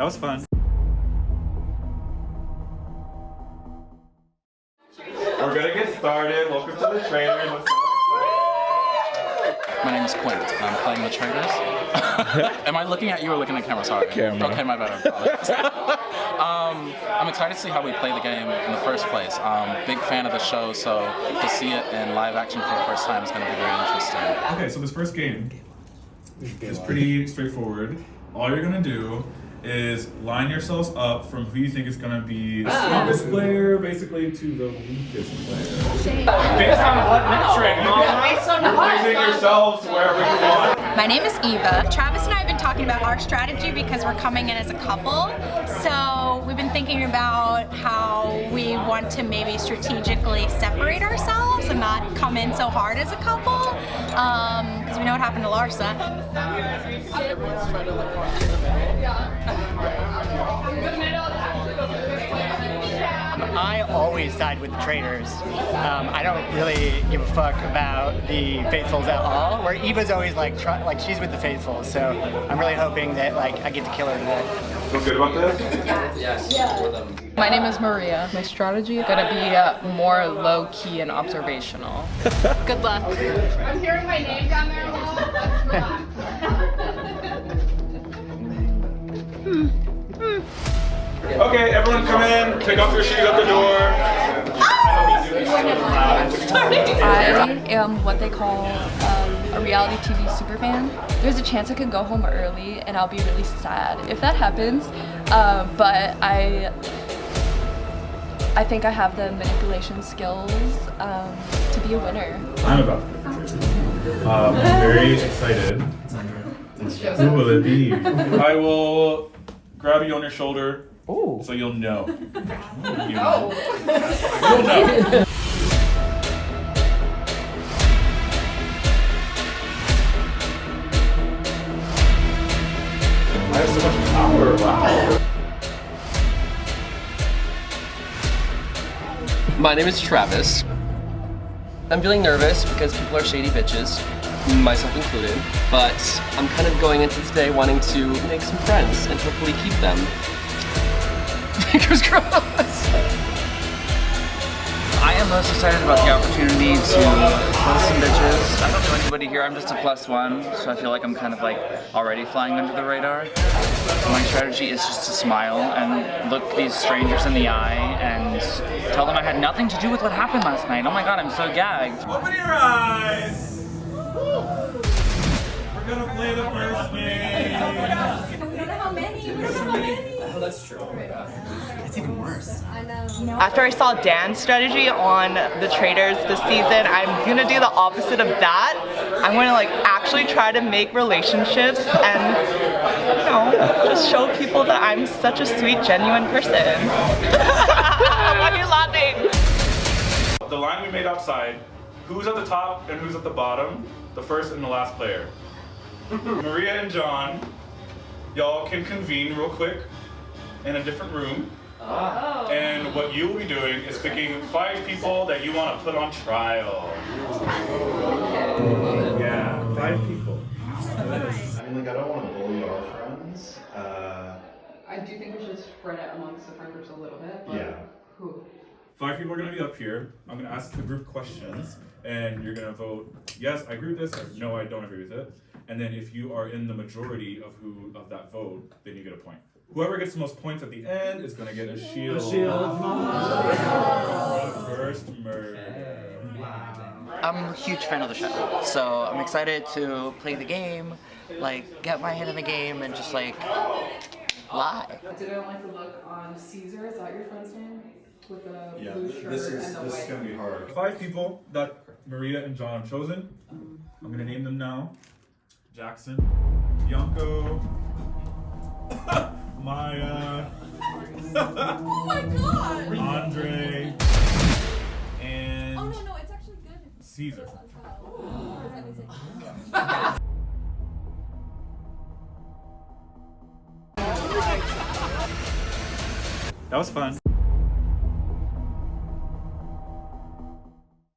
That was fun. We're gonna get started. Welcome to the Traitors. My name is Quint. I'm playing the Traitors. Am I looking at you or looking at camera? Sorry. Camera. Okay, my bad. I'm excited to see how we play the game in the first place. Big fan of the show, so to see it in live action for the first time is going to be very interesting. Okay, so this first game is pretty straightforward. All you're gonna do is line yourselves up from who you think is gonna be the strongest player, basically, to the weakest player. Based on what metric? You're placing yourselves wherever you want. My name is Eva. Travis and I have been talking about our strategy because we're coming in as a couple. So we've been thinking about how we want to maybe strategically separate ourselves and not come in so hard as a couple. Because we know what happened to Larsa. Everyone's trying to look I always side with the Traitors. I don't really give a fuck about the Faithfuls at all. Where Eva's always like she's with the Faithfuls, so I'm really hoping that I get to kill her today. Feel good about this? Yes. My name is Maria. My strategy is gonna be more low-key and observational. Good luck. I'm hearing my name down there a little. Okay, everyone come in, take off your shoes at the door. I am what they call a reality TV superfan. There's a chance I could go home early and I'll be really sad if that happens, but I think I have the manipulation skills to be a winner. I'm about to pick the Traitors. I'm very excited. Who will it be? I will grab you on your shoulder. Ooh. So you'll know. You'll know. I have so much power. Wow. My name is Travis. I'm feeling nervous because people are shady bitches, myself included, but I'm kind of going into today wanting to make some friends and hopefully keep them. Fingers crossed! I am most excited about the opportunity to kill some bitches. I don't know anybody here, I'm just a +1, so I feel like I'm kind of like already flying under the radar. My strategy is just to smile and look these strangers in the eye and tell them I had nothing to do with what happened last night. Oh my god, I'm so gagged. Open your eyes! We're gonna play the first game. Oh, that's true. It's even worse. After I saw Dan's strategy on the Traitors this season, I'm gonna do the opposite of that. I'm gonna actually try to make relationships and, just show people that I'm such a sweet, genuine person. Why are you laughing? The line we made outside, who's at the top and who's at the bottom, the first and the last player. Maria and John, y'all can convene real quick in a different room. And what you will be doing is picking 5 people that you want to put on trial. Yeah, 5 people. I mean, I don't want to bully our friends. I do think we should spread it amongst the friend groups a little bit. But Yeah. Who? 5 people are going to be up here. I'm going to ask the group questions, and you're going to vote, yes, I agree with this, or no, I don't agree with it. And then if you are in the majority of that vote, then you get a point. Whoever gets the most points at the end is going to get a shield. First murder. I'm a huge fan of the show, so I'm excited to play the game, get my head in the game and just lie. Did I don't like the look on Cesar? Is that your friend's name? With the Yeah, blue shirt this and is the white. gonna be hard. 5 people that Maria and John have chosen. I'm going to name them now. Jackson, Bianco, Maya, Oh my god! Andre, and Oh no, it's actually good. Cesar. That was fun.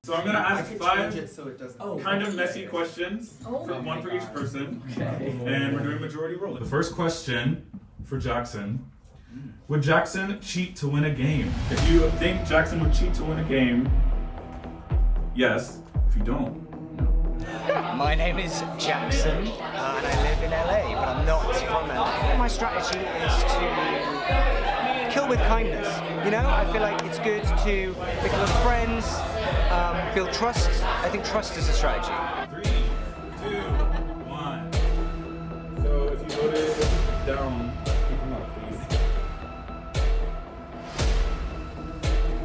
So I'm gonna ask 5 so it doesn't. kind of messy questions, one for each person, and we're doing majority rule. The first question for Jackson. Would Jackson cheat to win a game? If you think Jackson would cheat to win a game, yes. If you don't, My name is Jackson, and I live in LA, but I'm not from LA. My strategy is to kill with kindness. You know, I feel like it's good to make a lot of friends, build trust. I think trust is a strategy. 3, 2, 1. So if you voted down, keep them up, please.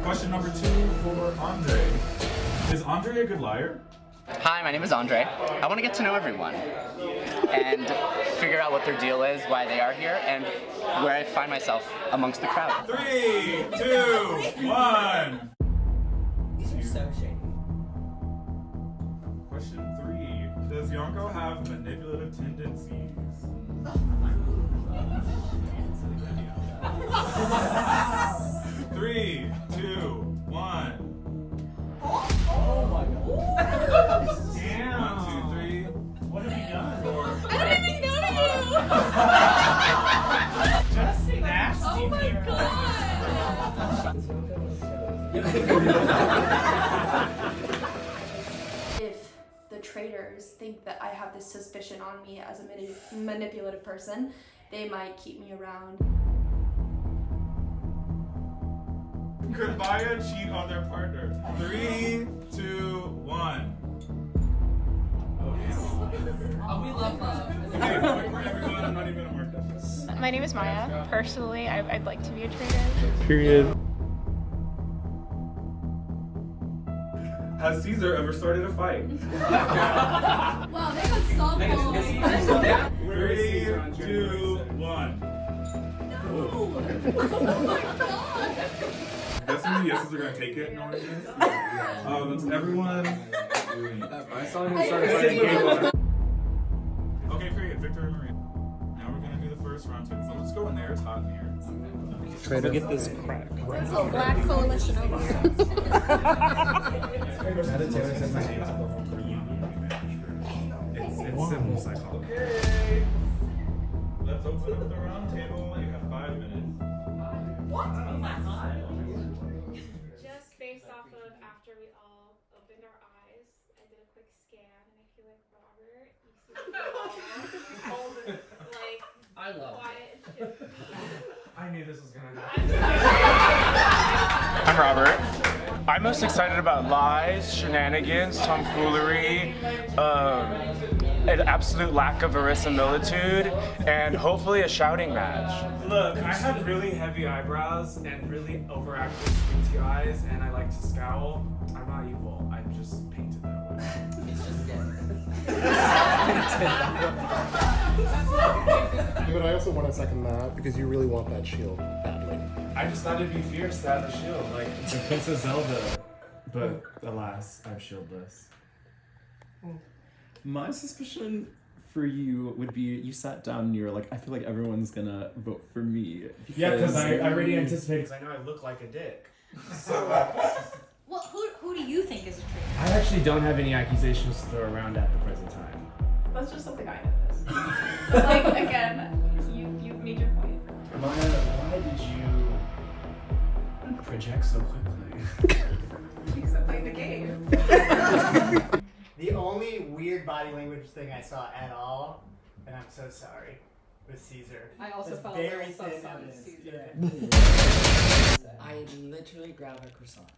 Question number 2 for Andre. Is Andre a good liar? Hi, my name is Andre. I want to get to know everyone and figure out what their deal is, why they are here, and where I find myself amongst the crowd. 3, 2, 1. These are so shady. Question 3. Does Yonko have manipulative tendencies? Three, 2, 1. Oh my god. Damn. 1, 2, 3. What have you done? 4. I don't even know you! Just nasty. Oh my god! If the traitors think that I have this suspicion on me as a manipulative person, they might keep me around. Could Maya cheat on their partner? 3, 2, 1. Oh, we love love. Okay, quick for everyone. I'm not even gonna mark that. My name is Maya. Personally, I'd like to be a traitor. Period. Has Cesar ever started a fight? Wow, they got softball. 3, 2, 1. Oh my god! Guessing the yeses are gonna take it. No one is. Everyone. I saw him start fighting game 1. Okay, period. Victor and Maria. Now we're gonna do the first round too. So let's go in there. It's hot in here. Try to get this crack. It's a black coalition over here. It's simple psychology. Okay. Let's open up the round table. You have 5 minutes. Just based off of after we all opened our eyes, I did a quick scan, and I feel like Robert, you see the like I love quiet and shifty. I knew this was gonna happen. I'm Robert. I'm most excited about lies, shenanigans, tomfoolery, an absolute lack of verisimilitude, and hopefully a shouting match. Look, I have really heavy eyebrows and really overactive squinty eyes, and I like to scowl. I'm not evil. I'm just painted that way. It's just gay. But I also want to second that because you really want that shield badly. I just thought it'd be fierce to have a shield, like the Princess Zelda, but alas, I'm shieldless. My suspicion for you would be you sat down and you were like, I feel like everyone's gonna vote for me. Yeah, because I already anticipated, because I know I look like a dick. So, Well, who do you think is a traitor? I actually don't have any accusations to throw around at the present time. That's just something I noticed. Like, again, you made your point. Maya, why did you project so quickly? Because I played the game. The only weird body language thing I saw at all, and I'm so sorry, was Cesar. I also That's felt very a little thin sus on evidence. Cesar. Yeah. I literally grab a croissant.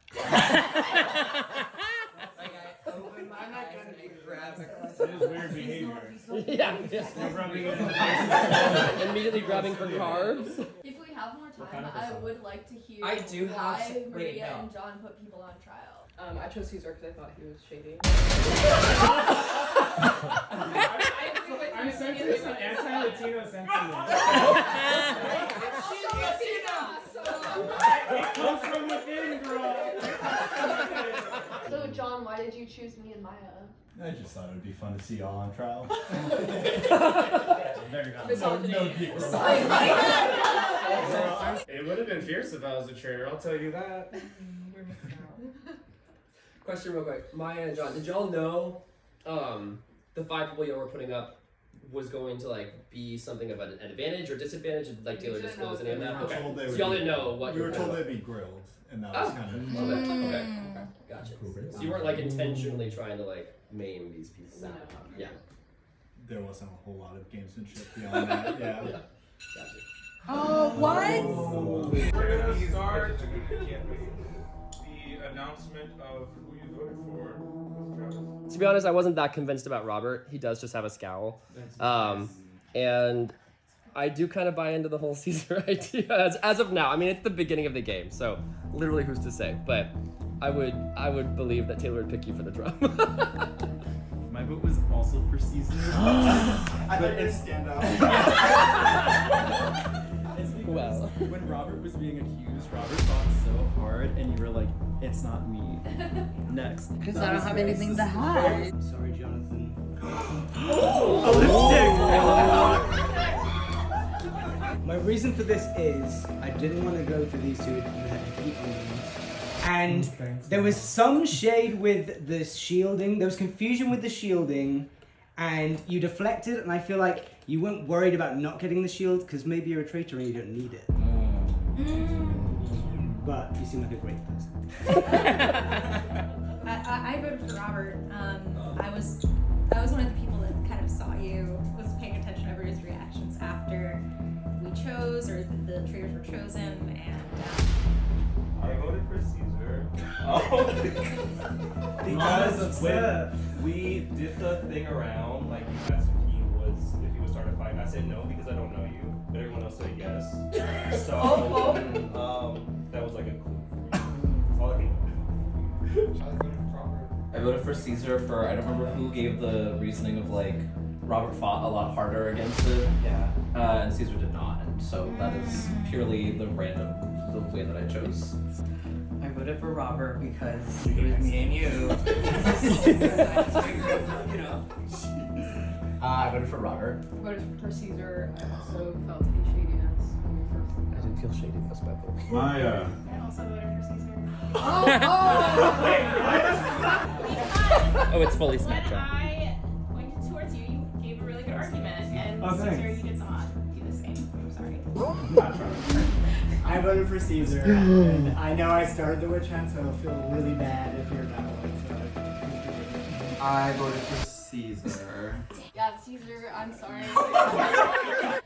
I'm not gonna be grabbing. It is weird behavior. Yeah. You're rubbing it in the face. Immediately grabbing for carbs. If we have more time, kind of I croissant? would like to hear I do have why some- wait, Maria no. and John put people on trial. I chose Cesar because I thought he was shady. I'm sensing some anti-Latino sentiment. It comes from within, girl. So, John, why did you choose me and Maya? I just thought it would be fun to see y'all on trial. It would have been fierce if I was a traitor, I'll tell you that. Question real quick. Maya and John, did y'all know the 5 people y'all were putting up was going to like be something of an advantage or disadvantage? Did like Taylor disclose any of that? We were told they So would y'all be- didn't know what we were told they'd be grilled, and that was kind of okay. Gotcha. So you weren't like intentionally trying to like maim these people. Yeah. There wasn't a whole lot of gamesmanship beyond that. Yeah. Gotcha. Oh, what? We're gonna start the announcement of who you voted for. To be honest, I wasn't that convinced about Robert. He does just have a scowl. And I do kind of buy into the whole Cesar idea as of now. I mean, it's the beginning of the game, so literally who's to say? But I would believe that Taylor would pick you for the drum. My vote was also for Cesar. I thought you'd stand out. It's because Well. when Robert was being accused, Robert fought so hard, and you were like, "It's not me." Next. Because I don't have anything to hide. Sorry, Jonathan. A lipstick! My reason for this is I didn't want to go for these two who had heat on them. And there was some shade with the shielding. There was confusion with the shielding. And you deflected, and I feel like you weren't worried about not getting the shield because maybe you're a traitor and you don't need it. But you seem like a great person. I voted for Robert. I was one of the people that kind of saw you, was paying attention to everybody's reactions after we chose or the traitors were chosen, and I voted for Cesar. Because when we did the thing around, like you asked if he would start a fight, I said no because I don't know you, but everyone else said yes. So that was like a clue. That's all I can I voted for Cesar for, I don't remember who gave the reasoning of like, Robert fought a lot harder against it. Yeah. And Cesar did not, and so that is purely the way that I chose. I voted for Robert because it was me and you. I voted for Robert. I voted for Cesar. I also felt a shadiness when we first I didn't feel shadiness by the way. I also voted for Cesar. Oh, it's fully When Snapchat. I pointed towards you, you gave a really good argument, and Oh, Cesar, thanks. you did not do the same. I'm sorry. I voted for Cesar, and I know I started the witch hunt, so I'll feel really bad if you're that one. So I voted for Cesar. Yeah, Cesar, I'm sorry. I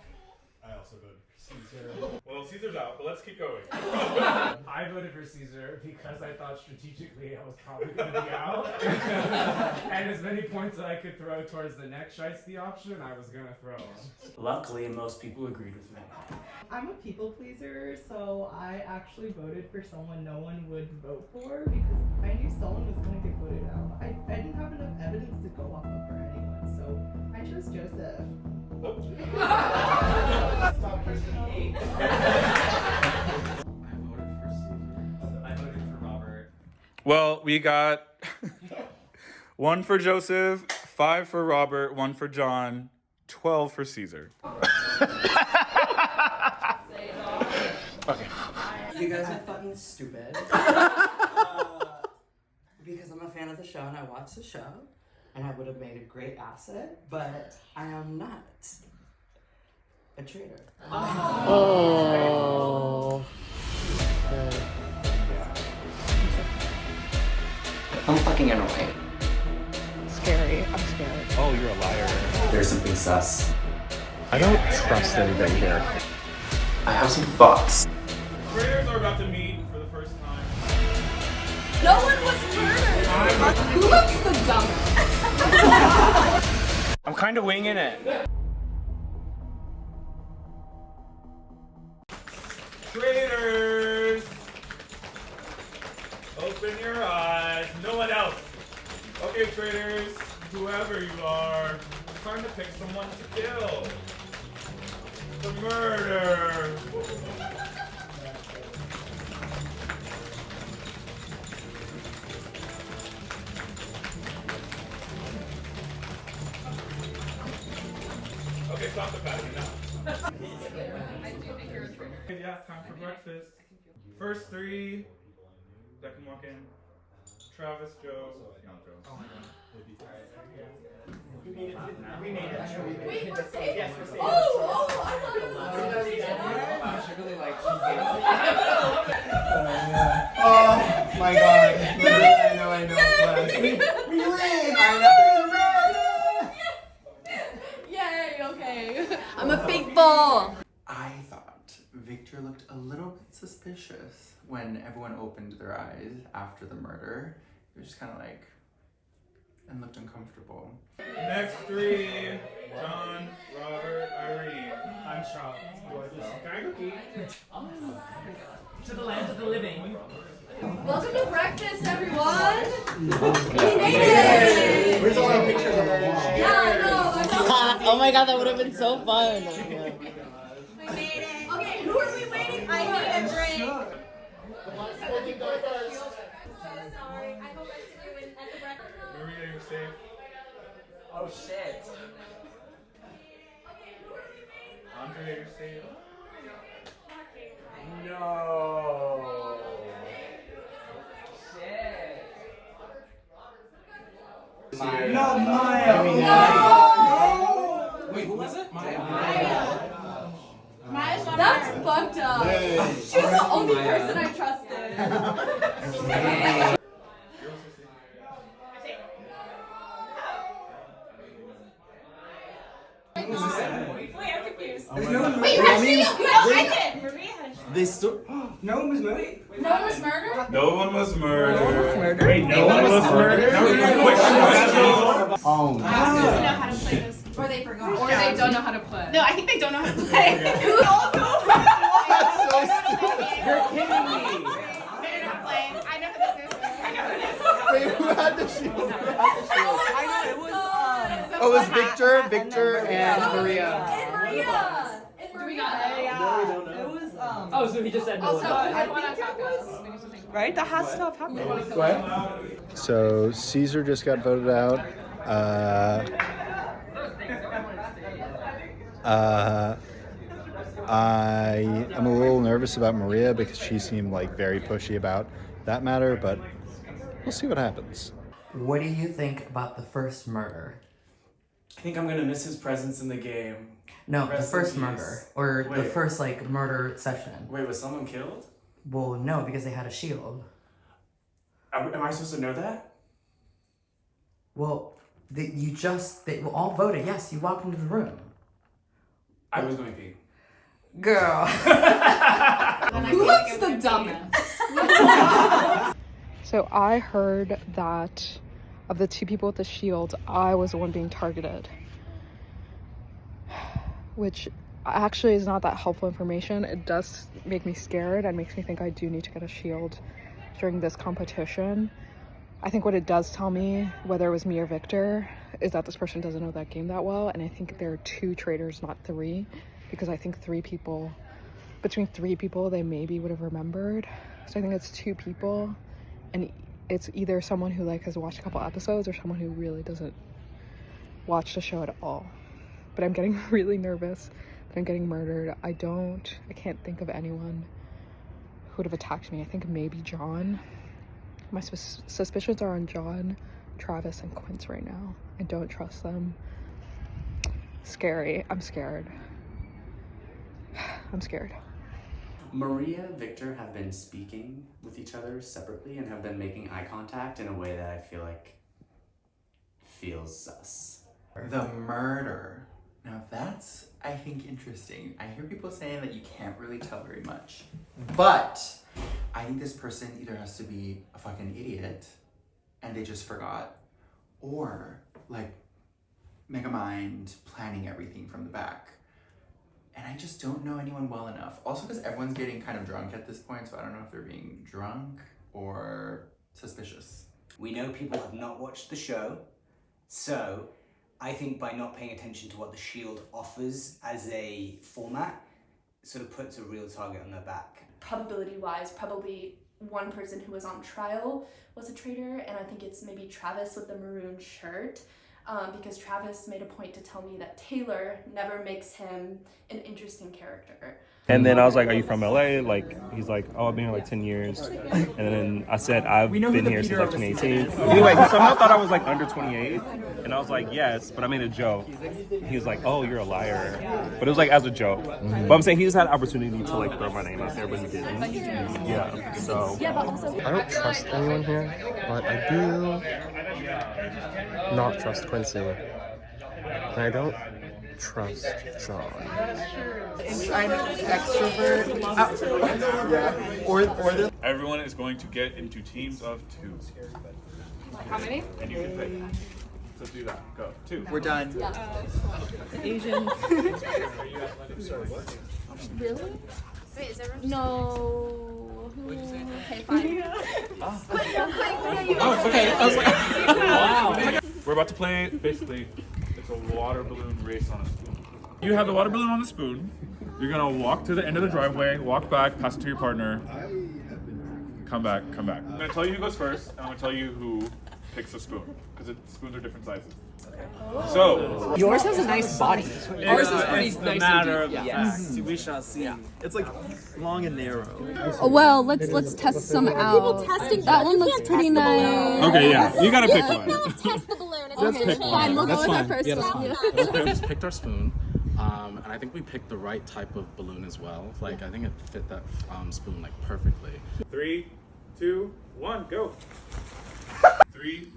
also voted for Cesar. Well, Caesar's out, but let's keep going. I voted for Cesar because I thought strategically I was probably going to be out. And as many points that I could throw towards the next Shiesty option, I was going to throw. Luckily, most people agreed with me. I'm a people pleaser, so I actually voted for someone no one would vote for because I knew someone was going to get voted out. I didn't have enough evidence to go off of for anyone, so I chose Joseph. Stop personally. I voted for Robert. Well, we got 1 for Joseph, 5 for Robert, 1 for John, 12 for Cesar. Okay. You guys are fucking stupid. Because I'm a fan of the show and I watch the show, and I would have made a great asset, but I am not a traitor. Oh. I'm fucking annoying. Scary. I'm scared. Oh, you're a liar. There's something sus. I don't trust anybody here. I have some thoughts. Traitors are about to meet for the first time. No one was murdered! Who looks the dumbest? I'm kind of winging it. Traitors! Open your eyes. No one else. Okay, traitors, whoever you are, it's time to pick someone to kill. The murder. Okay, stop the packing now. I do think you're a traitor. Yeah, time for breakfast. First 3 that can walk in. Travis, Joe, not Joe. Oh my god. We made it. We made it. Wait, we're safe? Yes, we're safe. Oh, I thought it was She really likes Oh my god. Literally, I know. Class. We win! Yay, okay. I'm a faithful. I thought Victor looked a little bit suspicious when everyone opened their eyes after the murder. He was just kind of like, and looked uncomfortable. Next three, John, Robert, Irene. I'm shocked. Can I go eat? To the land of the living. Welcome to breakfast, everyone. We made it. Where's all our pictures on the wall? Yeah, no. Oh my god, that would have been so fun. We made it. Okay, who are we waiting for? I need a drink. Sorry. I hope I see you at the breakfast. Maria, you're safe. Oh shit. Andrea, you're safe. No. Shit. Not Maya. Wait, who was it? That's fucked up. She was the only person I trusted. Wait, I'm confused. Wait, actually, I did. Maria had a shot. They still. No one was murdered. No one was murdered? No one was murdered. Wait, no one was murdered? Oh, I don't know how to play this. Or they forgot. Or they don't know how to play. No, I think they don't know how to play. We all know. That's so stupid. You're kidding me. They don't know how to play. I know who this is. I know who this is. Wait, who had the shield? I know it was. Oh, it was Victor, and Maria. And Maria. And Maria. It was Oh, so he just said no. Also, I want think to it talk was- about something. Right? That has to have happened. Go ahead. So Cesar just got voted out. I am a little nervous about Maria because she seemed like very pushy about that matter, but we'll see what happens. What do you think about the first murder? I think I'm gonna miss his presence in the game. No, Rest the first in peace. murder. Or the Wait. first, murder session. Wait, was someone killed? Well, no, because they had a shield. Am I supposed to know that? Well, they all voted yes, you walked into the room. I was going to pee. Girl. Who looks the dumbest? So I heard that of the two people with the shield, I was the one being targeted. Which actually is not that helpful information. It does make me scared and makes me think I do need to get a shield during this competition. I think what it does tell me, whether it was me or Victor, is that this person doesn't know that game that well, and I think there are 2 traitors, not 3, because I think between three people they maybe would have remembered. So I think it's 2 people, and it's either someone who has watched a couple episodes or someone who really doesn't watch the show at all. But I'm getting really nervous that I'm getting murdered. I can't think of anyone who would have attacked me. I think maybe John. My suspicions are on John, Travis, and Quince right now. I don't trust them. Scary. I'm scared. I'm scared. Maria and Victor have been speaking with each other separately and have been making eye contact in a way that I feel like feels sus. The murder. Now that's, I think, interesting. I hear people saying that you can't really tell very much. But I think this person either has to be a fucking idiot and they just forgot, or mega mind planning everything from the back. And I just don't know anyone well enough. Also because everyone's getting kind of drunk at this point, so I don't know if they're being drunk or suspicious. We know people have not watched the show, so I think by not paying attention to what the Shield offers as a format, sort of puts a real target on their back. Probability-wise, probably one person who was on trial was a traitor, and I think it's maybe Travis with the maroon shirt. because Travis made a point to tell me that Taylor never makes him an interesting character. And then I was like, are you from LA? Like, he's like, oh, I've been here like 10 years. And then I said, I've been here since like 2018. Anyway, he somehow thought I was like under 28. And I was like, yes, but I made a joke. He was like, oh, you're a liar. But it was like as a joke. But I'm saying he just had opportunity to like throw my name out there, but he didn't. Yeah, so. I don't trust anyone here, but I do not trust Quincy. And I don't trust John. I'm extrovert. Everyone is going to get into teams of 2. How many? And you can pick. So do that. Go. 2. We're done. Asian. Really? Wait, is everyone? No. Okay, fine. Oh, okay. I was like, wow. We're about to play, basically, it's a water balloon race on a spoon. You have the water balloon on the spoon. You're gonna walk to the end of the driveway, walk back, pass it to your partner, come back, come back. I'm gonna tell you who goes first, and I'm gonna tell you who picks a spoon, because spoons are different sizes. So Yours has a nice body. Ours is pretty It's nice the matter and of deep. the fact. Yes. We shall see. It's like long and narrow. Well, let's test some out. That one looks pretty nice. okay, yeah, you gotta pick one. Test the balloon. Okay, Let's fine. We'll go with our first Yeah, that's one. fine. We just picked our spoon, and I think we picked the right type of balloon as well. Like, I think it fit that spoon like perfectly. 3, 2, 1, go. 3,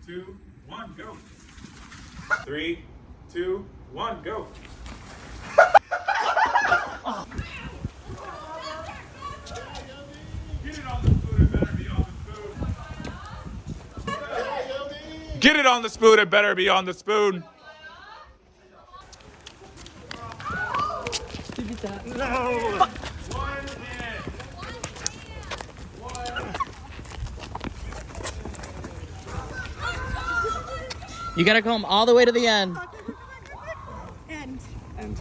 2, 1, go. 3, 2, 1, go. Get it on the spoon, it better be on the spoon. No! You gotta come all the way to the end. End. End.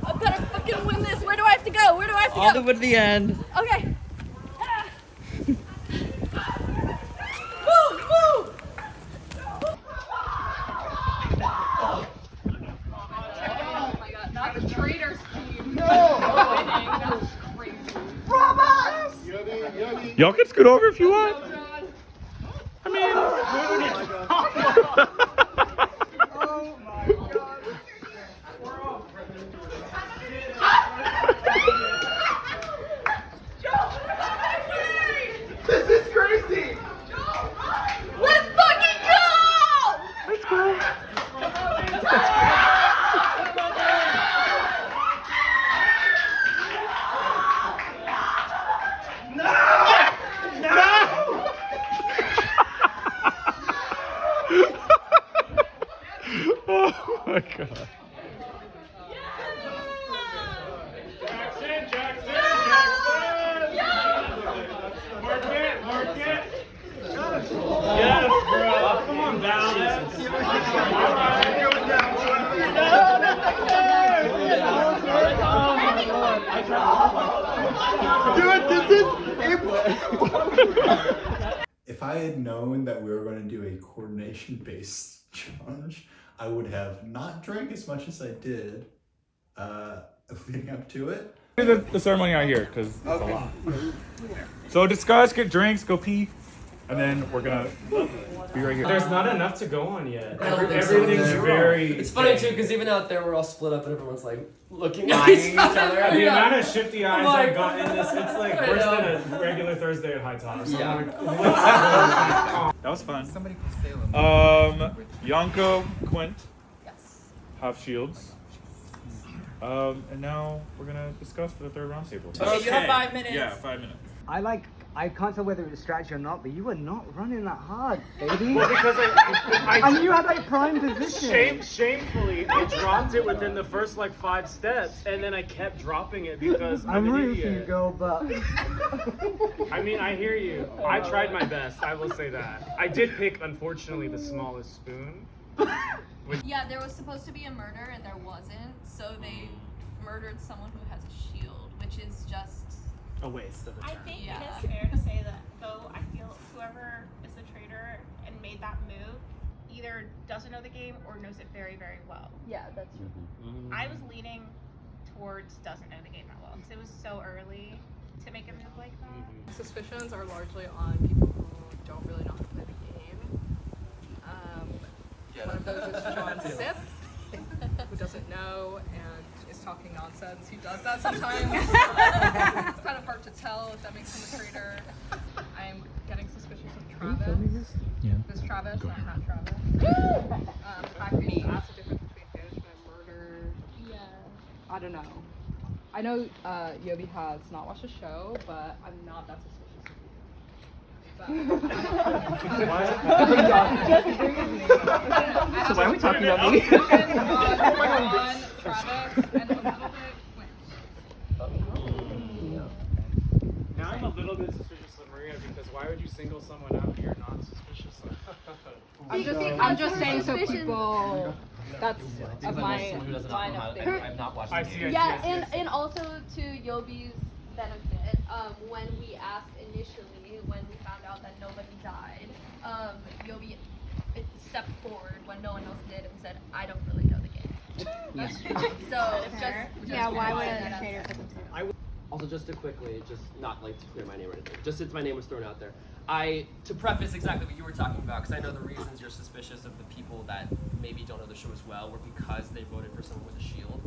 I better fucking win this. Where do I have to go? Where do I have to All go? the way to the end. Okay. Woo! Woo! Oh my god, not the Traitors team. No! That's crazy. Robots! Y'all can scoot over if you want. I mean, This is crazy! Let's fucking go! Let's go! oh my god. Yes, bro. Come on down. Dude, this is If I had known that we were going to do a coordination-based challenge, I would have not drank as much as I did leading up to it. Do the ceremony out here, because it's a lot. So discuss, get drinks, go pee, and then we're gonna be right here. There's not enough to go on yet. I don't think so. Everything's very. It's funny too because even out there we're all split up and everyone's like looking at each other. The amount of shifty eyes I've got in this, it's like I worse know. than a regular Thursday at High Top. So Yeah. That was fun. Yonko, Quint have shields. And now we're gonna discuss for the third round table. Okay, you have 5 minutes. Yeah, 5 minutes. I can't tell whether it was a strategy or not, but you were not running that hard, baby. Well, because and you had like prime position. Shamefully, I dropped it within the first like 5 steps, and then I kept dropping it because I'm an rooting for you, idiot. girl, but I mean, I hear you. I tried my best. I will say that. I did pick, unfortunately, the smallest spoon. Yeah, there was supposed to be a murder and there wasn't, so they murdered someone who has a shield, which is just a waste of a I turn. think it is fair to say that, though, I feel whoever is the traitor and made that move either doesn't know the game or knows it very, very well. Yeah, that's true. I was leaning towards doesn't know the game that well because it was so early to make a move like that. Suspicions are largely on people who don't really know how to play the game. One of those is John Sip, who doesn't know and is talking nonsense. He does that sometimes. It's kind of hard to tell if that makes him a traitor. I'm getting suspicious of Travis. Yeah. This Travis, not Travis. The fact that he asked the difference between banishment and murder. Yeah. I don't know. I know Yobi has not watched the show, but I'm not that suspicious of you. Just bring his name. So why are we talking about me? On Travis and a little bit Now I'm a little bit suspicious of Maria because why would you single someone out you're not suspicious of? I'm just saying so people. That's of my line of thinking. I've not watched I the see, game. Yeah, and also to Yobi's benefit, when we asked initially, when we found out that nobody died, Yobi stepped forward when no one else did and said, I don't really know the game. So, just why would that a out traitor there. put themselves? Also, just to quickly, just not like to clear my name or anything, just since my name was thrown out there, to preface exactly what you were talking about, because I know the reasons you're suspicious of the people that maybe don't know the show as well were because they voted for someone with a shield.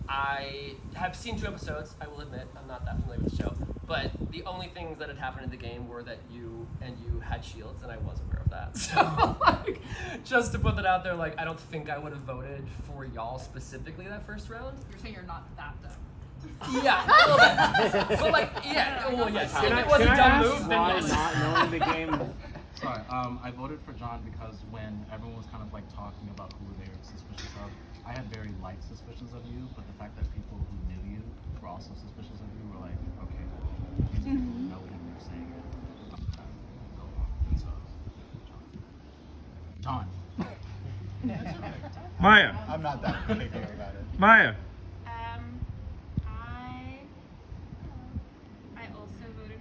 I have seen 2 episodes, I will admit, I'm not that familiar with the show, but the only things that had happened in the game were that you had shields, and I was aware of that. So, like, just to put that out there, like, I don't think I would have voted for y'all specifically that first round. You're saying you're not that dumb. Yeah, a little bit. But like, yeah, well, yes. If it was a dumb move, then yes. Not knowing the game. Sorry, I voted for John because when everyone was kind of like talking about who they were suspicious of, I had very light suspicions of you, but the fact that people who knew you were also suspicious of you were like, okay, these people know him, they're saying it. Go on. And so, John. Maya. I'm not that particular about it. Maya. I also voted.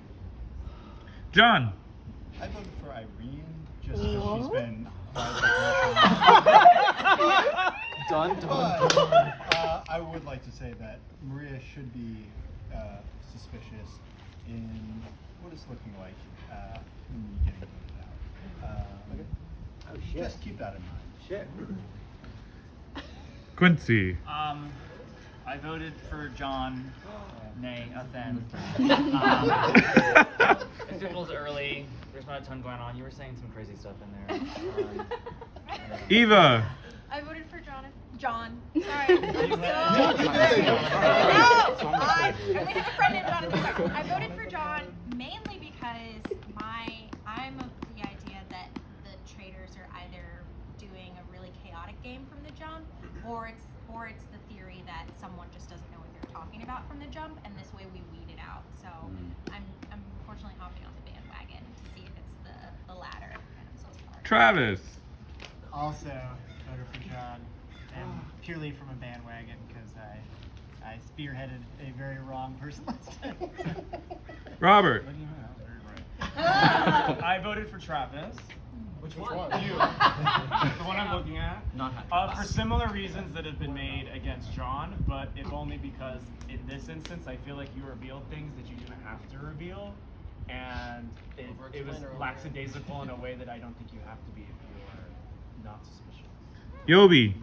John. I voted for Irene just because she's been. Done. But I would like to say that Maria should be suspicious in what it's looking like when you get voted out. Oh shit. Just keep that in mind. Shit. Quincy. I voted for John, nay, Athen. It feels early. There's not a ton going on. You were saying some crazy stuff in there. Eva. I voted for John. Sorry. No, We have a friend named Jonathan. Sorry. I voted for John mainly because I'm of the idea that the traitors are either doing a really chaotic game from the jump, or it's the theory that someone just doesn't know what they're talking about from the jump, and this way we weed it out. So I'm unfortunately hopping on the bandwagon to see if it's the latter. Travis. Also voted for John, and purely from a bandwagon because I spearheaded a very wrong person last time. Robert. I voted for Travis. Which one? You. The one I'm looking at. For similar reasons that have been made against John, but if only because in this instance I feel like you revealed things that you didn't have to reveal, and it was lackadaisical in a way that I don't think you have to be if you are not suspicious. Yobi.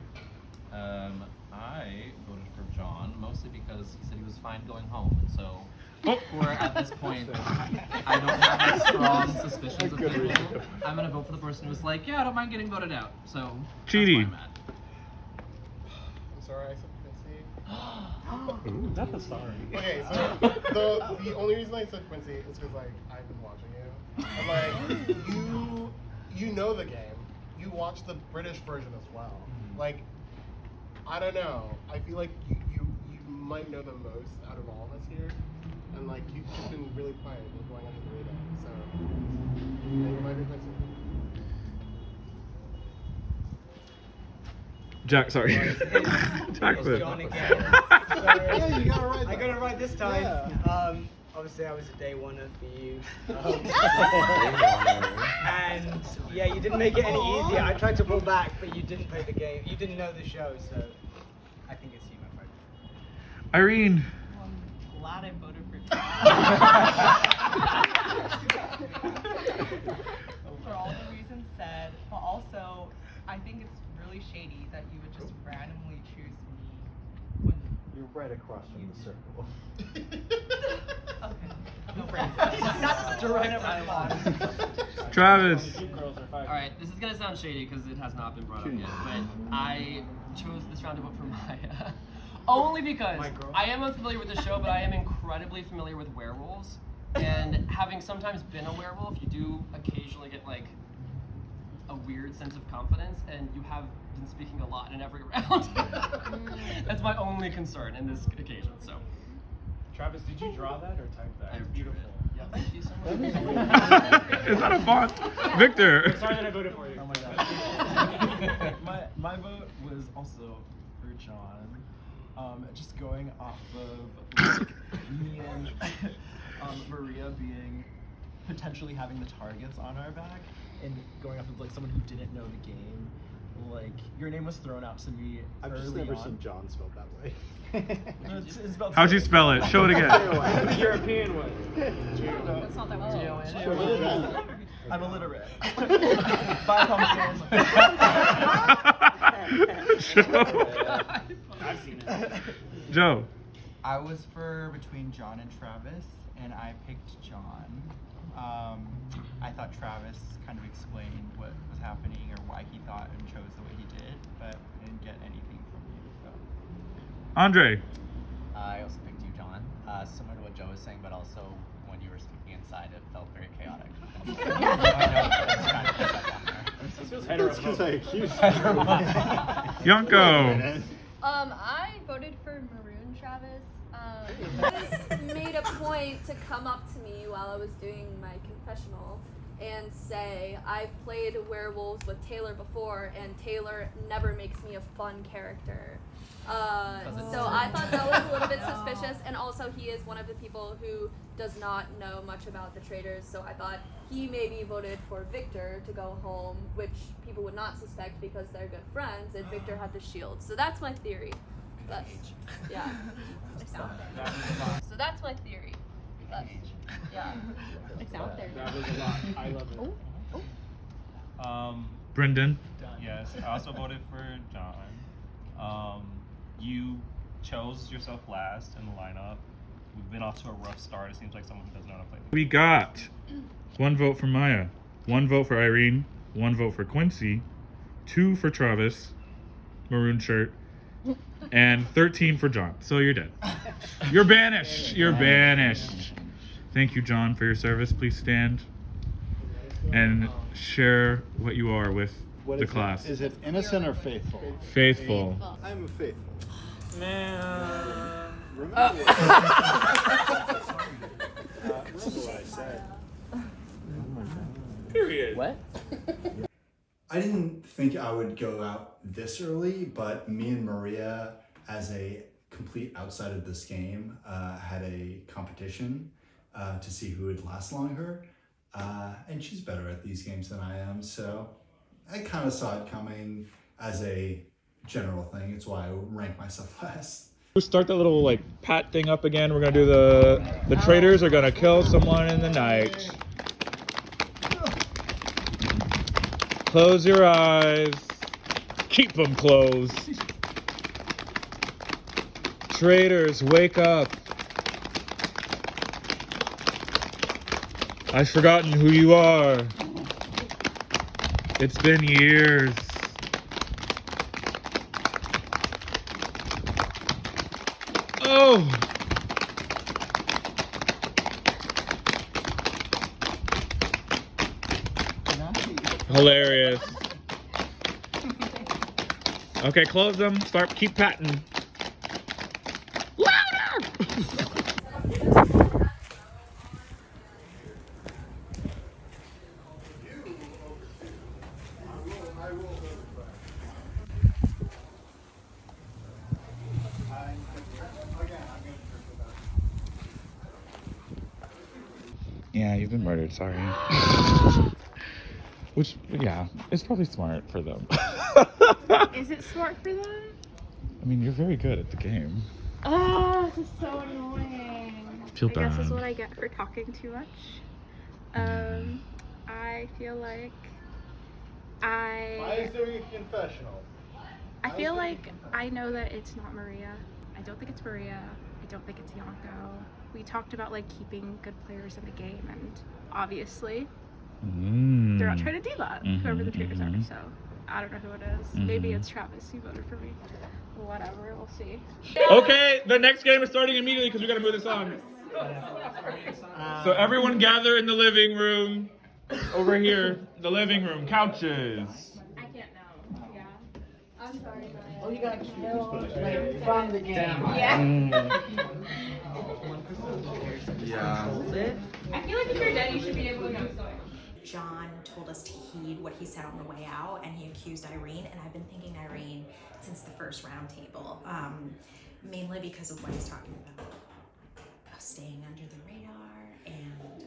I voted for John mostly because he said he was fine going home, and so for at this point, I don't have strong suspicions of people. I'm gonna vote for the person who was like, yeah, I don't mind getting voted out. So Cheaty. that's where I'm sorry, I said Quincy. Ooh, that's a sorry. Okay, so the only reason I said Quincy is because like I've been watching you. And like you know the game. You watch the British version as well. Like I don't know. I feel like you might know the most out of all of us here. And like you've just been really quiet and going under the radar. So yeah, you might be Quincy. Jack, sorry. Jackson. Yeah, you got it right. I got it right this time. Yeah. Obviously, I was a day oneer for you. And yeah, you didn't make it any easier. I tried to pull back, but you didn't play the game. You didn't know the show, so I think it's you, my friend. Irene. I'm glad I voted for for all the reasons said, but also I think it's really shady that you would just randomly choose me when You're right across from the circle. okay. No That's a direct dialogue. Travis. Alright, this is gonna sound shady because it has not been brought up yet, but I chose this round to vote for Maya. Only because I am unfamiliar with the show, but I am incredibly familiar with werewolves. And having sometimes been a werewolf, you do occasionally get like a weird sense of confidence, and you have been speaking a lot in every round. That's my only concern in this occasion. So, Travis, did you draw that or type that? It's beautiful. Yeah, thank you so much. Is that a font? Victor. I'm sorry that I voted for you. Oh my vote was also for John. Just going off of like, me and Maria being potentially having the targets on our back, and going off of like someone who didn't know the game. Like your name was thrown out to me. I've early just never on. seen John spelled that way. It's spelled How'd you spell it? Show it again. The European way. That's not that way. I'm illiterate. Bye, pumpkin. I've seen it. Joe. I was between John and Travis, and I picked John. I thought Travis kind of explained what was happening or why he thought and chose the way he did, but I didn't get anything from you. So. Andre. I also picked you, John. Similar to what Joe was saying, but also when you were speaking inside, it felt very chaotic. That's because I accused Yonko. I voted for Maroon Travis. He made a point to come up to me while I was doing my confessional and say, I've played werewolves with Taylor before, and Taylor never makes me a fun character. So I thought that was a little bit suspicious, and also he is one of the people who does not know much about the Traitors, so I thought he maybe voted for Victor to go home, which people would not suspect because they're good friends, and Victor had the shield. So that's my theory. But, yeah. So that's my theory. But, yeah. It's out there. That was a lot. I love it. Brendan. Yes, I also voted for John. You chose yourself last in the lineup. We've been off to a rough start. It seems like someone who doesn't know how to play. We got 1 vote for Maya, 1 vote for Irene, 1 vote for Quincy, 2 for Travis, maroon shirt, and 13 for John. So you're dead. You're banished. You're banished. Thank you, John, for your service. Please stand and share what you are with the class. Is it innocent or faithful? Faithful. I'm faithful. Man. Remember what I said. Period. What? I didn't think I would go out this early, but me and Maria, as a complete outside of this game, had a competition to see who would last longer. And she's better at these games than I am, so I kind of saw it coming as a general thing. It's why I rank myself last. Start that little like pat thing up again. We're gonna do the traitors are gonna kill someone in the night. Close your eyes. Keep them closed. Traitors, wake up. I've forgotten who you are. It's been years. Oh! Hilarious. Okay, close them. Keep patting. Louder! Yeah, you've been murdered, sorry. Which, yeah, it's probably smart for them. Is it smart for them? I mean, you're very good at the game. Oh, this is so annoying. Feel I guess this is bad. what I get for talking too much. I feel like Why is there a confessional? I feel like I know that it's not Maria. I don't think it's Maria. I don't think it's Yanko. We talked about like keeping good players in the game, and obviously they're not trying to do that. Whoever the traitors are, so I don't know who it is. Maybe it's Travis. He voted for me. Whatever, we'll see. Okay, the next game is starting immediately because we gotta move this on. So everyone gather in the living room. Over here, the living room, couches. I can't know. Yeah. I'm sorry. Oh, you got killed from the game. Yeah. Yeah. I feel like if you're dead, you should be able to know what's going on. John told us to heed what he said on the way out, and he accused Irene, and I've been thinking Irene since the first round table, mainly because of what he's talking about staying under the radar and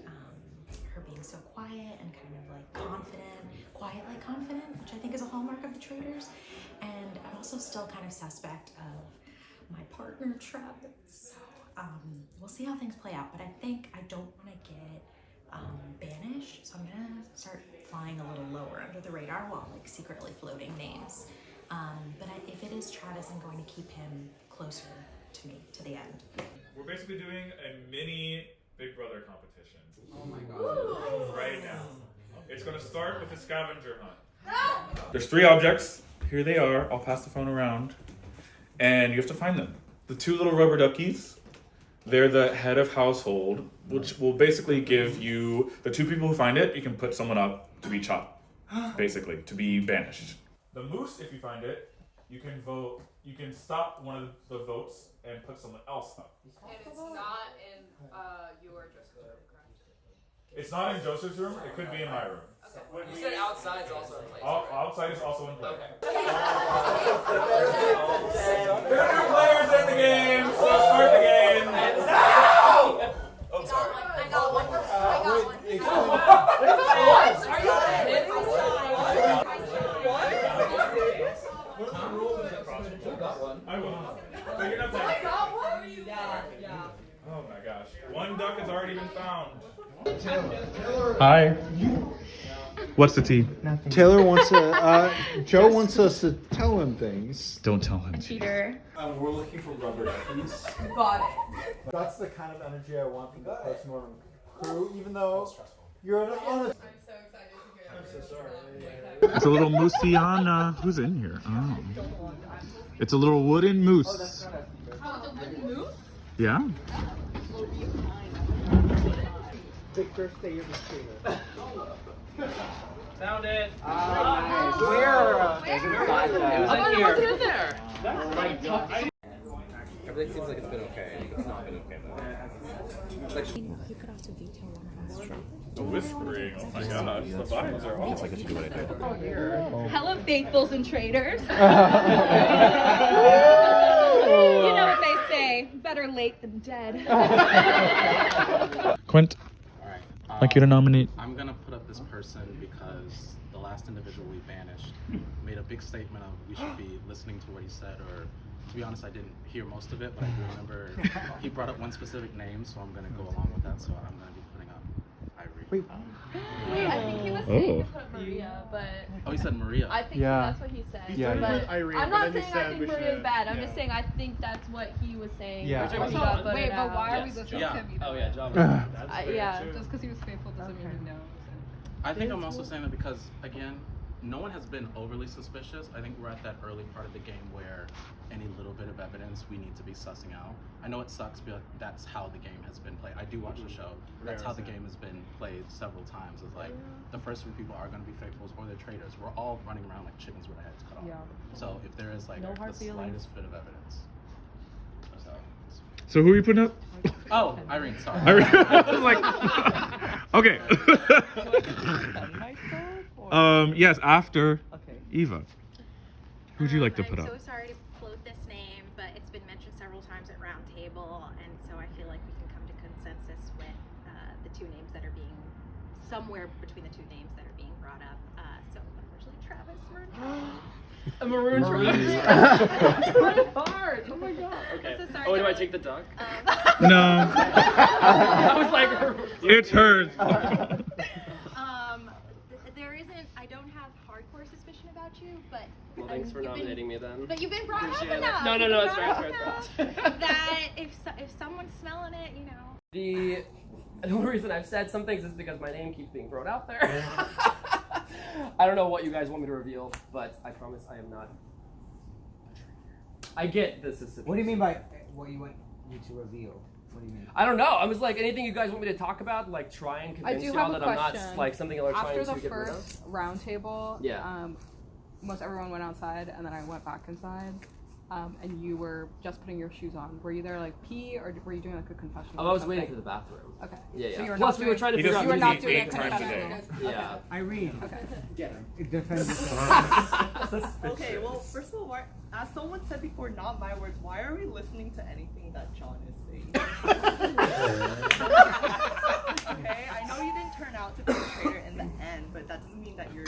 her being so quiet and kind of like confident, quietly confident, which I think is a hallmark of the Traitors. And I'm also still kind of suspect of my partner Travis. So we'll see how things play out, but I think I don't want to get banished, so I'm gonna start flying a little lower under the radar while like secretly floating names. But if it is Travis, I'm going to keep him closer to me to the end. We're basically doing a mini Big Brother competition. Oh my god. Right now. It's gonna start with a scavenger hunt. There's 3 objects. Here they are. I'll pass the phone around. And you have to find them. The 2 little rubber duckies, they're the head of household, which will basically give you, the 2 people who find it, you can put someone up to be chopped, basically, to be banished. The moose, if you find it, you can vote, you can stop one of the votes and put someone else up. And it's not in your dressing room, correct? It's not in Joseph's room, it could be in my room. Okay. You said outside is also in place. Outside is also in play. Okay. There are new players in the game, so start the game. No! Oh, sorry. I got one. What? Are you kidding? What are the rules in that process? I will. But you're not saying. I got one. Yeah. Oh my gosh. 1 duck has already been found. Hi. What's the tea? Taylor wants to, Joe wants us to tell him things. Don't tell him. Cheater. We're looking for rubber duckies. Got it. That's the kind of energy I want from the postmortem crew, even though you're an honest. I'm so excited to hear. I'm so sorry. It's a little Moosiana. Who's in here? Oh. It's a little wooden moose. Oh, it's a wooden moose? Yeah? Victor, stay your mosquito. Found it. Nice. Where? It was inside It was in here. Wasn't in there. Oh my god. Everything seems like it's been okay. It's not been okay though. Like, You could also detail one of us. The whispering, oh my gosh, the vibes are all. I get to do what I do. Hello, faithfuls and traitors. You know what they say, better late than dead. Quint, Alright. I'd like you to nominate. I'm gonna put up this person because the last individual we banished made a big statement of we should be listening to what he said, or to be honest, I didn't hear most of it, but I do remember he brought up one specific name, so I'm gonna go along with that. So I'm gonna be putting up Ivory. Wait, I think he was saying to put Maria, but Oh, he said Maria. I think Yeah. that's what he said. Yeah, he but put Irene, I'm but not then he saying I said think we Maria's should- bad. I'm yeah. just saying I think that's what he was saying. Yeah. Which Okay. he got voted Wait, but out. why are we Yes. listening Yeah. to him? Oh yeah, John. Yeah. Just because he was faithful doesn't mean he knows. I think I'm also saying that because, again, no one has been overly suspicious. I think we're at that early part of the game where any little bit of evidence we need to be sussing out. I know it sucks, but that's how the game has been played. I do watch the show. That's how the game has been played several times. It's like the first 3 people are going to be faithfuls or they're traitors. We're all running around like chickens with our heads cut off. Yeah. So if there is like No the hard feelings. slightest bit of evidence. So who are you putting up? Oh, Irene, sorry. Irene. I was like, okay. Yes, after Eva. Who'd you like to put I'm up? so sorry to float this name, but it's been mentioned several times at round table, and so I feel like we can come to consensus with the two names that are being somewhere between the two names that are being brought up. So unfortunately, Travis Maroon. A maroon Maroon. hard. Oh my god. Okay. I'm so sorry, Oh, do I Kelly. take the duck? No. I was like, It's hers. There isn't. I don't have hardcore suspicion about you, but. Well, thanks for you've been- nominating me then. But you've been brought up Appreciate it. enough. No, You've it's been fair, brought it's up fair. enough that if someone's smelling it, you know. The only reason I've said some things is because my name keeps being thrown out there. I don't know what you guys want me to reveal, but I promise I am not. I get this is. What do you mean by what you want you to reveal? What do you mean? I don't know. I was like, anything you guys want me to talk about, like try and I convince do y'all have a that I'm question. not like something y'all are trying After to the get rid of. first round table, Yeah. most everyone went outside, and then I went back inside. And you were just putting your shoes on. Were you there like pee, or were you doing like a confessional? Oh, or I was waiting something? for the bathroom. Okay. Yeah, yeah. So you were Plus, not we were doing- trying to you figure out. were who not to doing a eat. confessional. Yeah. Irene. Okay. Get him. Defend yourself. Okay, well, first of all, as someone said before, not my words, why are we listening to anything that John is saying? Okay, I know you didn't turn out to be a traitor in the end, but that doesn't mean that you're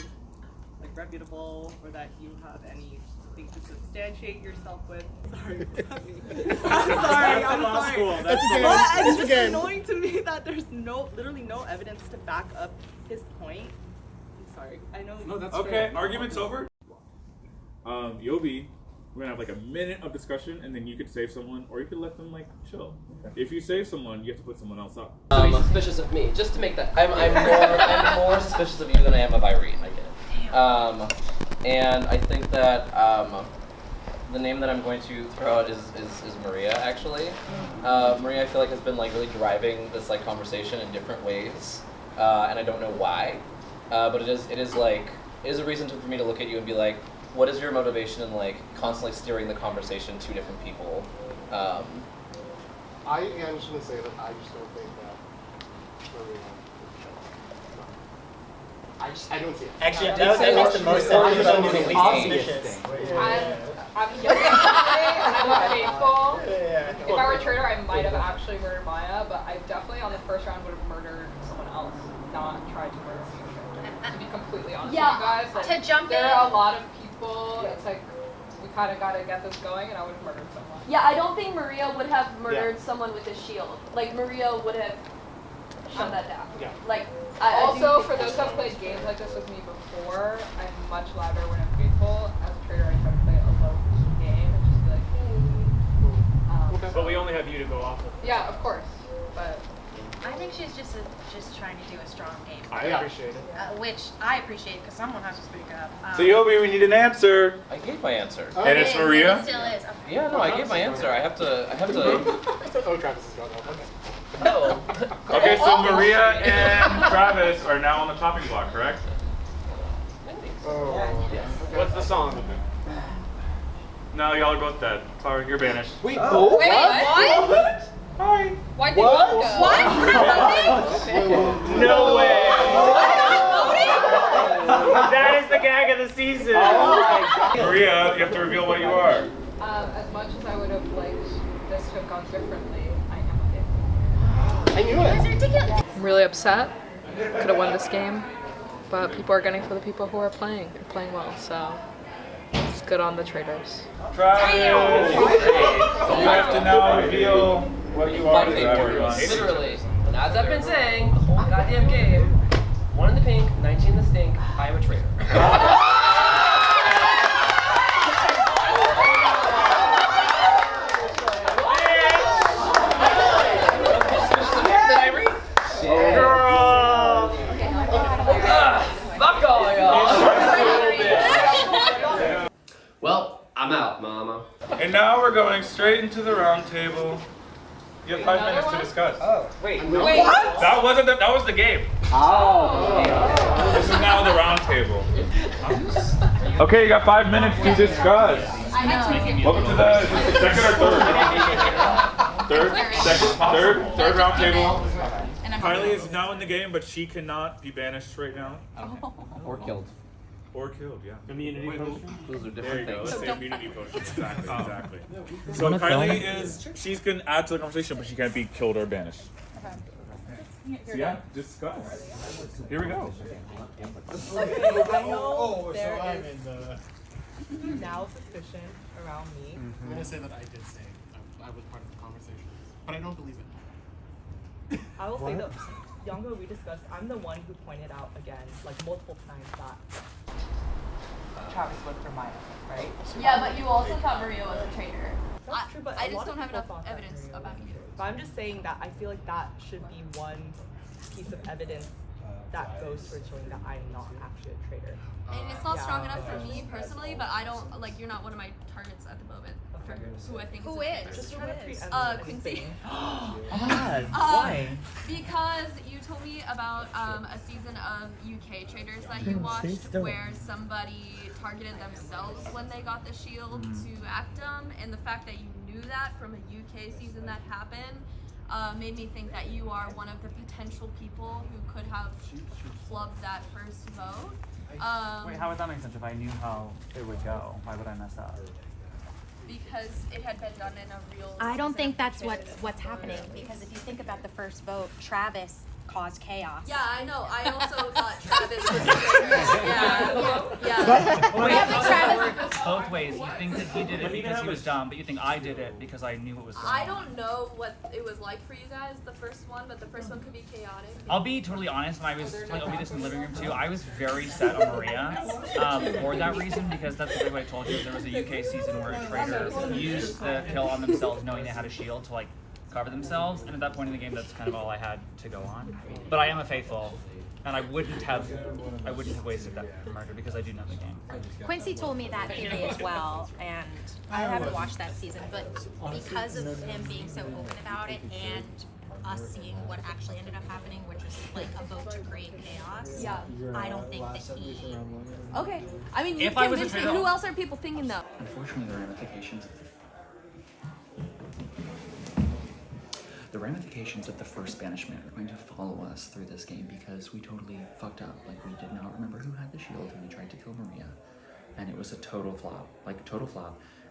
like reputable or that you have anything to substantiate yourself with. Sorry, I'm sorry. That's okay. But it's It's just okay. annoying to me that there's literally no evidence to back up his point. I'm sorry. I know. No, that's okay. Argument's over. Yobi, we're gonna have like a minute of discussion, and then you could save someone, or you could let them like chill. If you save someone, you have to put someone else up. Suspicious of me, just to make that. I'm more suspicious of you than I am of Irene. I get it. And I think that the name that I'm going to throw out is Maria. Actually, Maria, I feel like has been like really driving this like conversation in different ways, and I don't know why. But it is a reason for me to look at you and be like, what is your motivation in like constantly steering the conversation to different people? I am just going to say that I just don't think that Maria. I don't see it. Actually, that makes the most sense. Or That you makes don't the do the least obvious suspicious. I'm young. I'm faithful. Yeah. If I were a traitor, I might have actually murdered Maya, but I definitely on the first round would have murdered someone else, not tried to murder you. To be completely honest with you guys, like, to jump there in. are a lot of people. It's like we kind of got to get this going, and I would have murdered someone. Yeah, I don't think Maria would have murdered someone with a shield. Like, Maria would have shut that down. Yeah. Like, Also, for those who have played games like this with me before, I'm much louder when I'm faithful. As a traitor, I try to play a low game and just be like, hey. But we only have you to go off of. Yeah, of course. But I think she's just trying to do a strong game. I appreciate it. Which I appreciate because someone has to speak up. So Yobi, we need an answer. I gave my answer. And it's Maria? It still is. Okay. Yeah, no, I gave my answer. I have to. Oh, Travis is going off. Okay. No. Okay, so Maria and Travis are now on the chopping block, correct? Oh. Yes. What's the song? No, y'all are both dead. Sorry, you're banished. Wait, what? Hi. Why did you go? No way. That is the gag of the season. Maria, you have to reveal what you are. As much as I would have liked this to have gone differently, I am a faithful. I knew it. Ridiculous. I'm really upset. Could have won this game, but people are getting for the people who are playing and playing well. So it's good on the Traitors. Travis, you have to now reveal what you are to everyone. Literally. And as I've been saying, the whole goddamn game, 1 in the pink, 19 in the stink, I am a traitor. Fuck all y'all. Well, I'm out, mama. And now we're going straight into the round table. You have 5 minutes to discuss. Oh, wait. What? That wasn't the, that was the game. Oh. This is now the round table. Okay, you got 5 minutes to discuss. Welcome to the second or third? Third round table. Kylie is now in the game, but she cannot be banished right now. Or killed. Or killed, yeah. Immunity potion? Those are There different you go. things. Let's say immunity potion. Exactly. Oh. Exactly. So Kylie is, she can add to the conversation, but she can't be killed or banished. So yeah, discuss. Here we go. Okay, I know so there I'm is in the... now suspicion around me. I'm gonna say that I did say I was part of the conversation, but I don't believe it. I will say that Yongo, we discussed, I'm the one who pointed out again, like multiple times, that Travis voted for Maya, right? Yeah, but you also thought Maria was a traitor. That's true, but I a just lot don't of have people enough thought that evidence Maria about was you. a traitor. But I'm just saying that I feel like that should be one piece of evidence that goes towards showing that I'm not actually a traitor. And it's not strong enough for me personally, but I don't, like, you're not one of my targets at the moment. For who I think Who is a is? traitor. Just trying to treat Quincy. Oh my god. Why? Because you told me about a season of UK Traitors that you watched where somebody targeted themselves when they got the shield to Actum, and the fact that you knew that from a UK season that happened made me think that you are one of the potential people who could have flubbed that first vote. Wait, how would that make sense if I knew how it would go? Why would I mess up? Because it had been done in a real I don't season think of that's Traitors. what's happening, because if you think about the first vote, Travis caused chaos. Yeah, I know. I also thought Travis was a traitor. Yeah. Wait, Travis both ways. You think that he did it because he was dumb, but you think I did it because I knew it was wrong. I don't know what it was like for you guys, the first one, but the first one could be chaotic. I'll be totally honest, and I was telling Obi this in the living room too. I was very set on Maria for that reason, because that's the way I told you. There was a UK season where a traitor used the kill on themselves, knowing they had a shield to like cover themselves, and at that point in the game, that's kind of all I had to go on. But I am a faithful, and I wouldn't have wasted that murder because I do know the game. Quincy told me that theory as well, and I haven't watched that season, but because of him being so open about it and us seeing what actually ended up happening, which was like a vote to create chaos, Yeah. I don't think that he... Okay. I mean, you If I was a convinced me. traitor- Who else are people thinking though? Unfortunately, the ramifications of the first banishment are going to follow us through this game because we totally fucked up. Like, we did not remember who had the shield and we tried to kill Maria, and it was a total flop,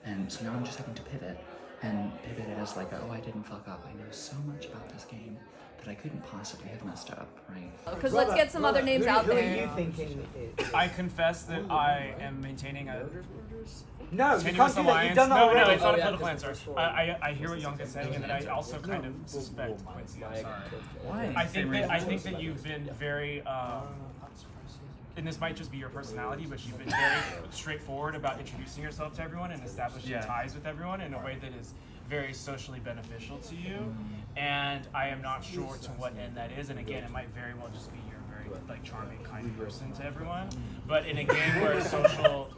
and so now I'm just having to pivot it as like, oh, I didn't fuck up. I know so much about this game that I couldn't possibly have messed up, right? Because let's get some other names out Who there. are you thinking is? I confess that I am maintaining a No, you tenuous can't do that. You've alliance. done that No, already. it's not Oh, a yeah, political this answer. was I hear what Young is saying, and then I also kind of suspect Quincy. I'm sorry. Why? I think that you've been very. And this might just be your personality, but you've been very straightforward about introducing yourself to everyone and establishing ties with everyone in a way that is very socially beneficial to you. And I am not sure to what end that is. And again, it might very well just be you're a very like charming, kind person to everyone. But in a game where social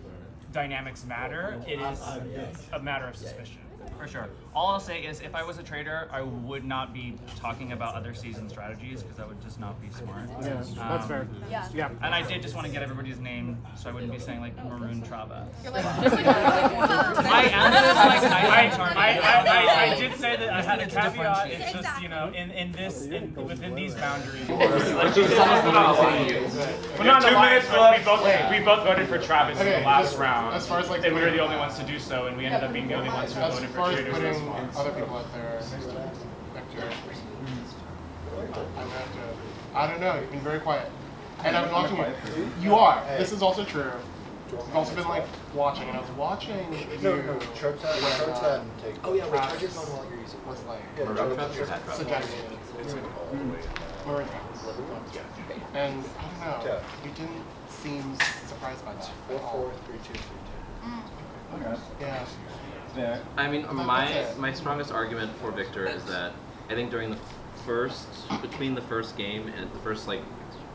dynamics matter, it is a matter of suspicion. For sure. All I'll say is, if I was a traitor, I would not be talking about other season strategies because that would just not be smart. Yeah, that's fair. Yeah. And I did just want to get everybody's name, so I wouldn't be saying like Maroon Travis. You're like, just like, I answered like nice and charming. I did say that I had a caveat. It's just, you know, within these boundaries. Well, not 2 minutes left. We both voted for Travis in the last round. As far as like, and we were the only ones to do so, and we ended up being the only ones who as voted far for as Traitors putting thus far. other people out there next to Vector, I don't know. You've been very quiet, and I've been watching you. You are. This is also true. I've also been like watching, and I was watching you. Charge that and take. Oh yeah, wait, charge your phone while you're using. Was like suggesting. Maroon Travis. And I don't know. You didn't seem surprised by that. 4, 3, 2, 3, 2. Okay. Yeah. Fair. I mean, my strongest argument for Victor is that I think during between the first game and the first like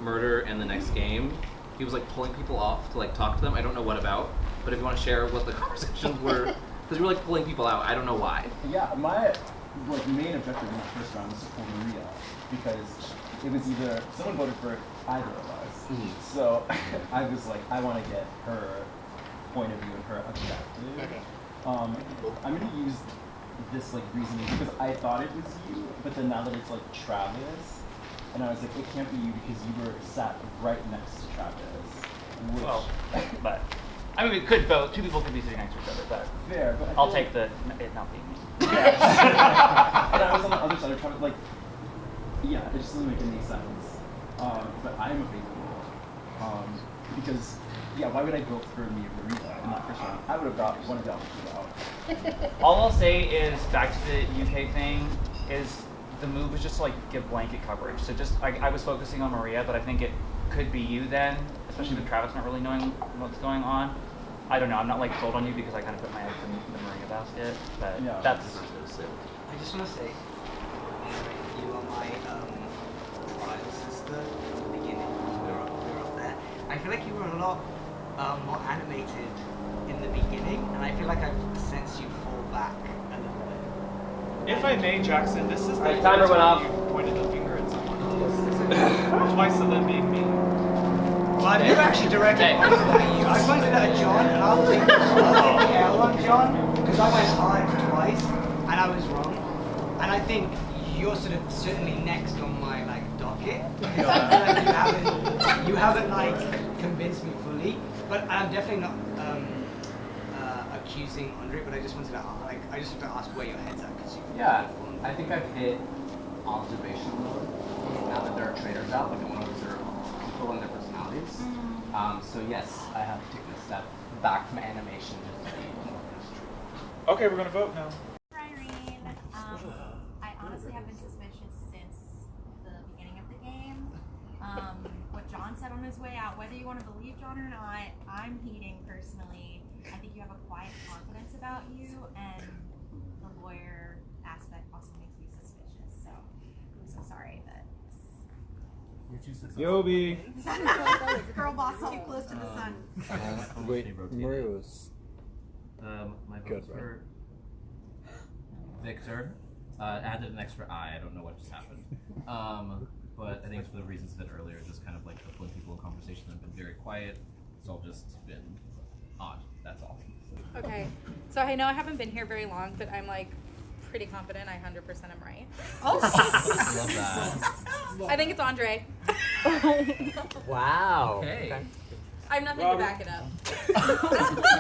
murder and the next game, he was like pulling people off to like talk to them. I don't know what about, but if you want to share what the conversations were, because you were like pulling people out. I don't know why. Yeah, my main objective in the first round was to pull Maria because it was either someone voted for either of us. Mm-hmm. So I was like, I want to get her point of view and her objective. Okay. I'm gonna use this like reasoning because I thought it was you, but then now that it's like Travis, and I was like, it can't be you because you were sat right next to Travis. Which, Well, but I mean, we could both. Two people could be sitting next to each other, but fair. But I'll take it not being me. Yeah. And I was on the other side of Travis, like, Yeah, it just doesn't make any sense. But I am a big fool. Because, yeah, why would I vote for me and Marita in that first round? I would have got one of the other two out. All I'll say is, back to the UK thing, is the move was just to like give blanket coverage. So just, I was focusing on Maria, but I think it could be you then, especially with Travis not really knowing what's going on. I don't know, I'm not like sold on you because I kind of put my eggs in the Maria basket, but yeah. that's... I just want to say, you are my trial sister at the beginning. We were up there. I feel like you were a lot more animated in the beginning, and I feel like I've sensed you fall back a little bit. If I may, Jackson, this is the Alright, timer went off. you pointed the finger at someone. Twice of them being me. Well, I've never actually directed pointed at you. I pointed at John, and I'll take the L on John, because I went hard twice, and I was wrong. And I think you're sort of certainly next on my docket, because I feel like you haven't convinced me fully. But I'm definitely not accusing Andre, but I just wanted to ask where your head's at, because Yeah, I think I've hit observation mode now that there are traitors out. Like I want to observe people and their personalities. So yes, I have taken a step back from animation just to be more true. Okay, we're gonna vote now. Irene, I honestly have been suspicious since the beginning of the game. What John said on his way out, whether you want to believe John or not, I'm heeding personally. I think you have a quiet confidence about you, and the lawyer aspect also makes me suspicious. So I'm so sorry that You're too successful. Yobi. girl boss too close to the sun. Wait, Maria was My good, vote's for Victor. Added an extra I. I don't know what just happened. But I think it's for the reasons said earlier, just kind of like the when people in conversation have been very quiet. It's all just been odd. That's all. Okay, so I know I haven't been here very long, but I'm pretty confident I 100% am right. Oh, love that. I think it's Andre. Wow. Okay. I have nothing to back it up.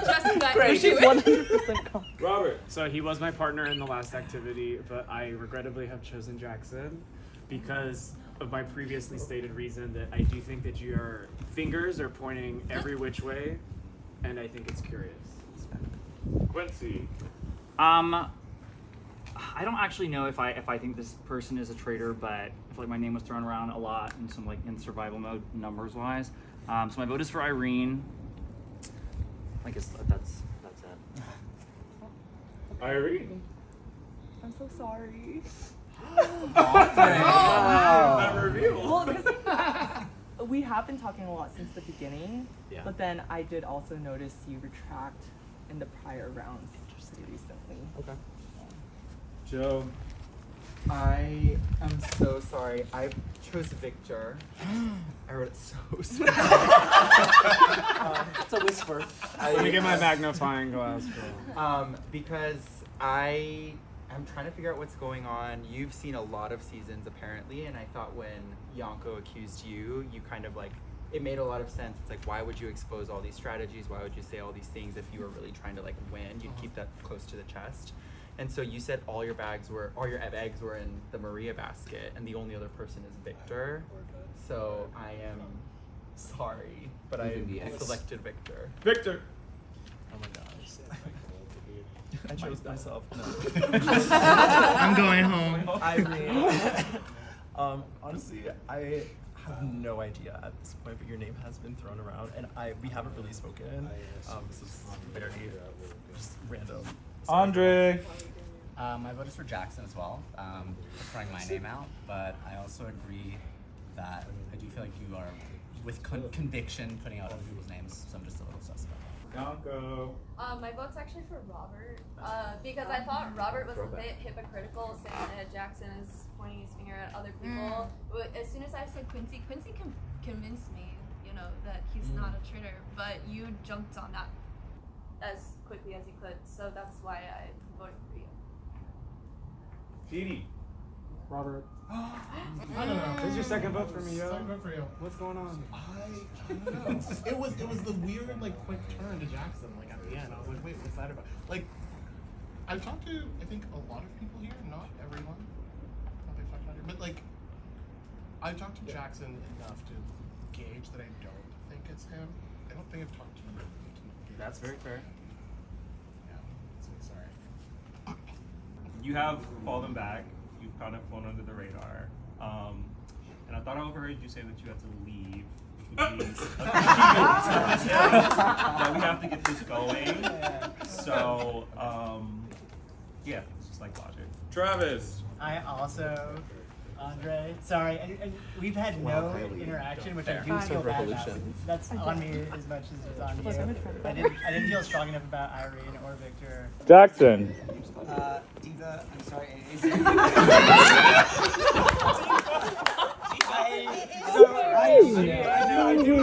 Just gut Great, she's intuition. 100% Robert. So he was my partner in the last activity, but I regrettably have chosen Jackson because of my previously stated reason that I do think that your fingers are pointing every which way, and I think it's curious. Quincy. I don't actually know if I think this person is a traitor, but I feel like my name was thrown around a lot in some in survival mode numbers wise. So my vote is for Irene. I guess that's it. Irene. I'm so sorry. Well, because we have been talking a lot since the beginning, Yeah. but then I did also notice you retract in the prior round recently. Okay. Joe. I am so sorry. I chose Victor. I wrote it so slow. It's a whisper. Let me get my magnifying glass. Because I am trying to figure out what's going on. You've seen a lot of seasons apparently, and I thought when Yonko accused you, you kind of it made a lot of sense. It's why would you expose all these strategies? Why would you say all these things if you were really trying to win? You'd keep that close to the chest. And so you said all your eggs were in the Maria basket, and the only other person is Victor. So I am sorry, but I selected Victor. Victor. Oh my gosh. I chose myself. No. I'm going home. Irene. Honestly, I have no idea at this point, but your name has been thrown around, and we haven't really spoken. This is very just random. Andre. My vote is for Jackson as well, throwing my name out, but I also agree that I do feel like you are, with conviction, putting out other people's names, so I'm just a little sus about that. Yonko. My vote's actually for Robert, because I thought Robert was a bit hypocritical saying that Jackson is pointing his finger at other people. But as soon as I said Quincy convinced me, that he's not a traitor, but you jumped on that as quickly as you could, so that's why I voted for you. Petey. Robert. I don't know. This is your second vote for me, yo. Second vote for you. What's going on? I don't know. It was the weird quick turn to Jackson at the end. I was like, wait, what's that about? I've talked to I think a lot of people here, not everyone. Not they've talked about here, but I talked to Jackson enough to gauge that I don't think it's him. I don't think I've talked to you. That's very fair. Yeah, so sorry. You have fallen back. You've kind of flown under the radar. And I thought I overheard you say that you had to leave. Which means that we have to get this going. So, yeah, it's just like logic. Travis. I also, Andre, sorry, and we've had no interaction, which I do feel bad about. That's on me as much as it's on you. I didn't feel strong enough about Irene or Victor. Jackson. Diva, I'm sorry. I do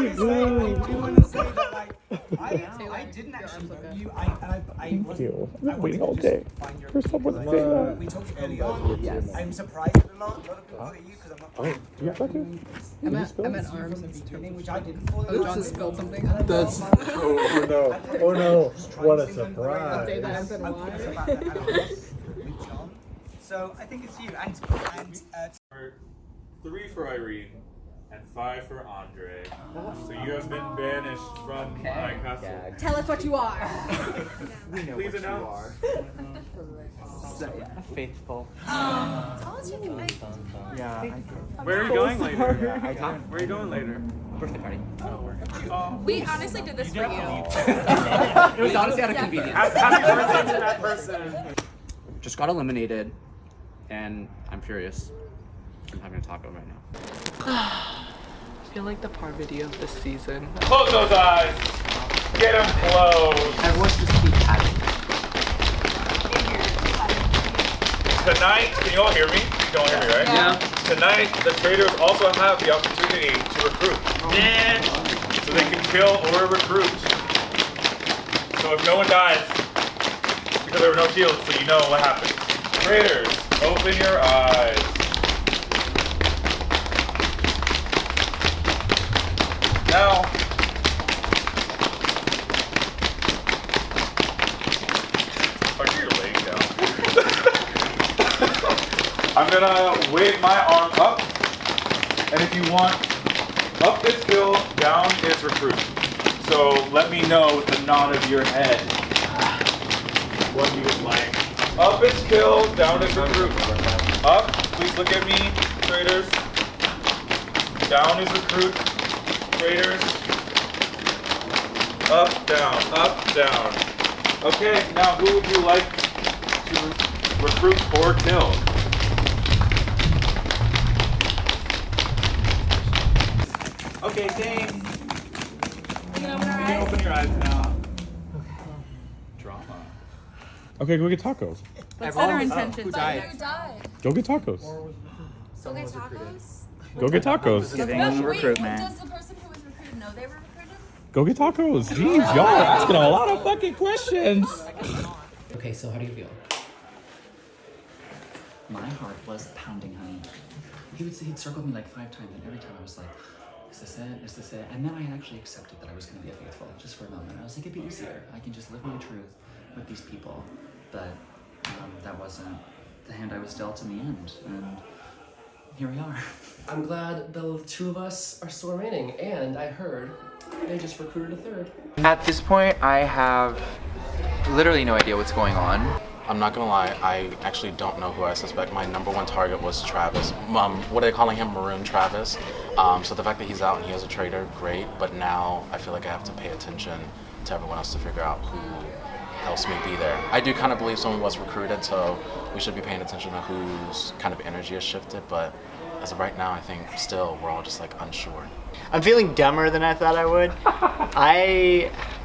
want to say that, like, I didn't actually know you. I wasn't waiting all day for someone to say that. We talked early on. Yes. I'm surprised that a lot of people look at you because I'm not. Oh, do you have that too? I'm at arms from the beginning, which I didn't follow. Oh, just spilled something. That's oh no! Oh no! What a surprise! So I think it's you and 3 for Irene and 5 for Andre. So you have been banished from my castle. Tell us what you are. Please announce. Faithful. Tell us your name. Yeah. Where are you going later? Where are you going later? Birthday party. We honestly did this for you. It was honestly out of convenience. Happy birthday to that person. Just got eliminated, and I'm furious. I'm having a taco right now. I feel like the par video of this season. Close those eyes. Get them closed. Everyone's just keep having Tonight, can you all hear me? You don't hear me, right? Yeah. Tonight, the Traitors also have the opportunity to recruit. Yeah. So they can kill or recruit. So if no one dies, because there were no shields, so you know what happened. Traitors, open your eyes. Now, you're laying down. I'm gonna wave my arm up, and if you want, up is kill, down is recruit. So let me know with the nod of your head what you would like. Up is kill, down is recruit. Up, please look at me, Traitors. Down is recruit, Traitors. Up, down. Okay, now who would you like to recruit or kill? Okay, thanks. You can open your eyes now. Drama. Okay, go get tacos. Let's set our intentions. Who died? Go get tacos. Go get tacos? Go get tacos. Does the person who was recruited know they were recruited? Go get tacos. Jeez, y'all are asking a lot of fucking questions. Okay, so how do you feel? My heart was pounding, honey. He'd circled me like 5 times, and every time I was like, is this it? Is this it? And then I actually accepted that I was going to be a faithful, just for a moment. I was like, it'd be easier. I can just live my truth with these people. But that wasn't the hand I was dealt in the end, and here we are. I'm glad the 2 of us are still remaining, and I heard they just recruited a 3rd. At this point, I have literally no idea what's going on. I'm not gonna lie, I actually don't know who I suspect. My number 1 target was Travis. What are they calling him? Maroon Travis. So the fact that he's out and he is a traitor, great. But now I feel like I have to pay attention to everyone else to figure out who else may be there. I do kind of believe someone was recruited, so we should be paying attention to whose kind of energy has shifted. But as of right now, I think still we're all just like unsure. I'm feeling dumber than I thought I would.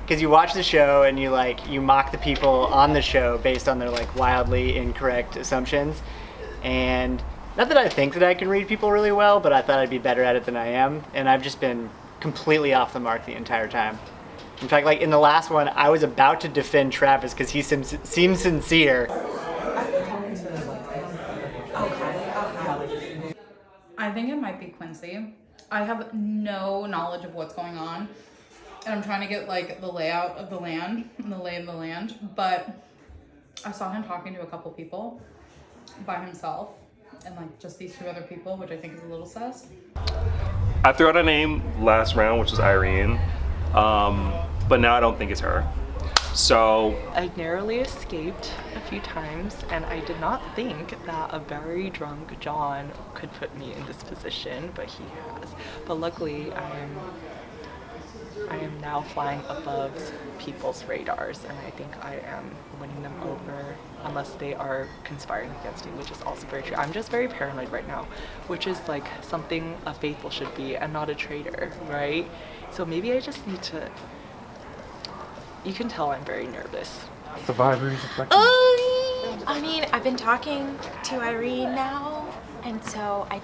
Because you watch the show and you mock the people on the show based on their wildly incorrect assumptions. And not that I think that I can read people really well, but I thought I'd be better at it than I am. And I've just been completely off the mark the entire time. In fact, in the last one, I was about to defend Travis because he seemed sincere. I think it might be Quincy. I have no knowledge of what's going on, and I'm trying to get the layout of the land and the lay of the land, but I saw him talking to a couple people by himself, and like just these 2 other people, which I think is a little sus. I threw out a name last round, which was Irene, but now I don't think it's her. So I narrowly escaped a few times, and I did not think that a very drunk John could put me in this position, but he has. But luckily, I am now flying above people's radars, and I think I am winning them over, unless they are conspiring against me, which is also very true. I'm just very paranoid right now, which is like something a faithful should be and not a traitor, right? So maybe I just need to... You can tell I'm very nervous. Survivors. I mean, I've been talking to Irene now, and so I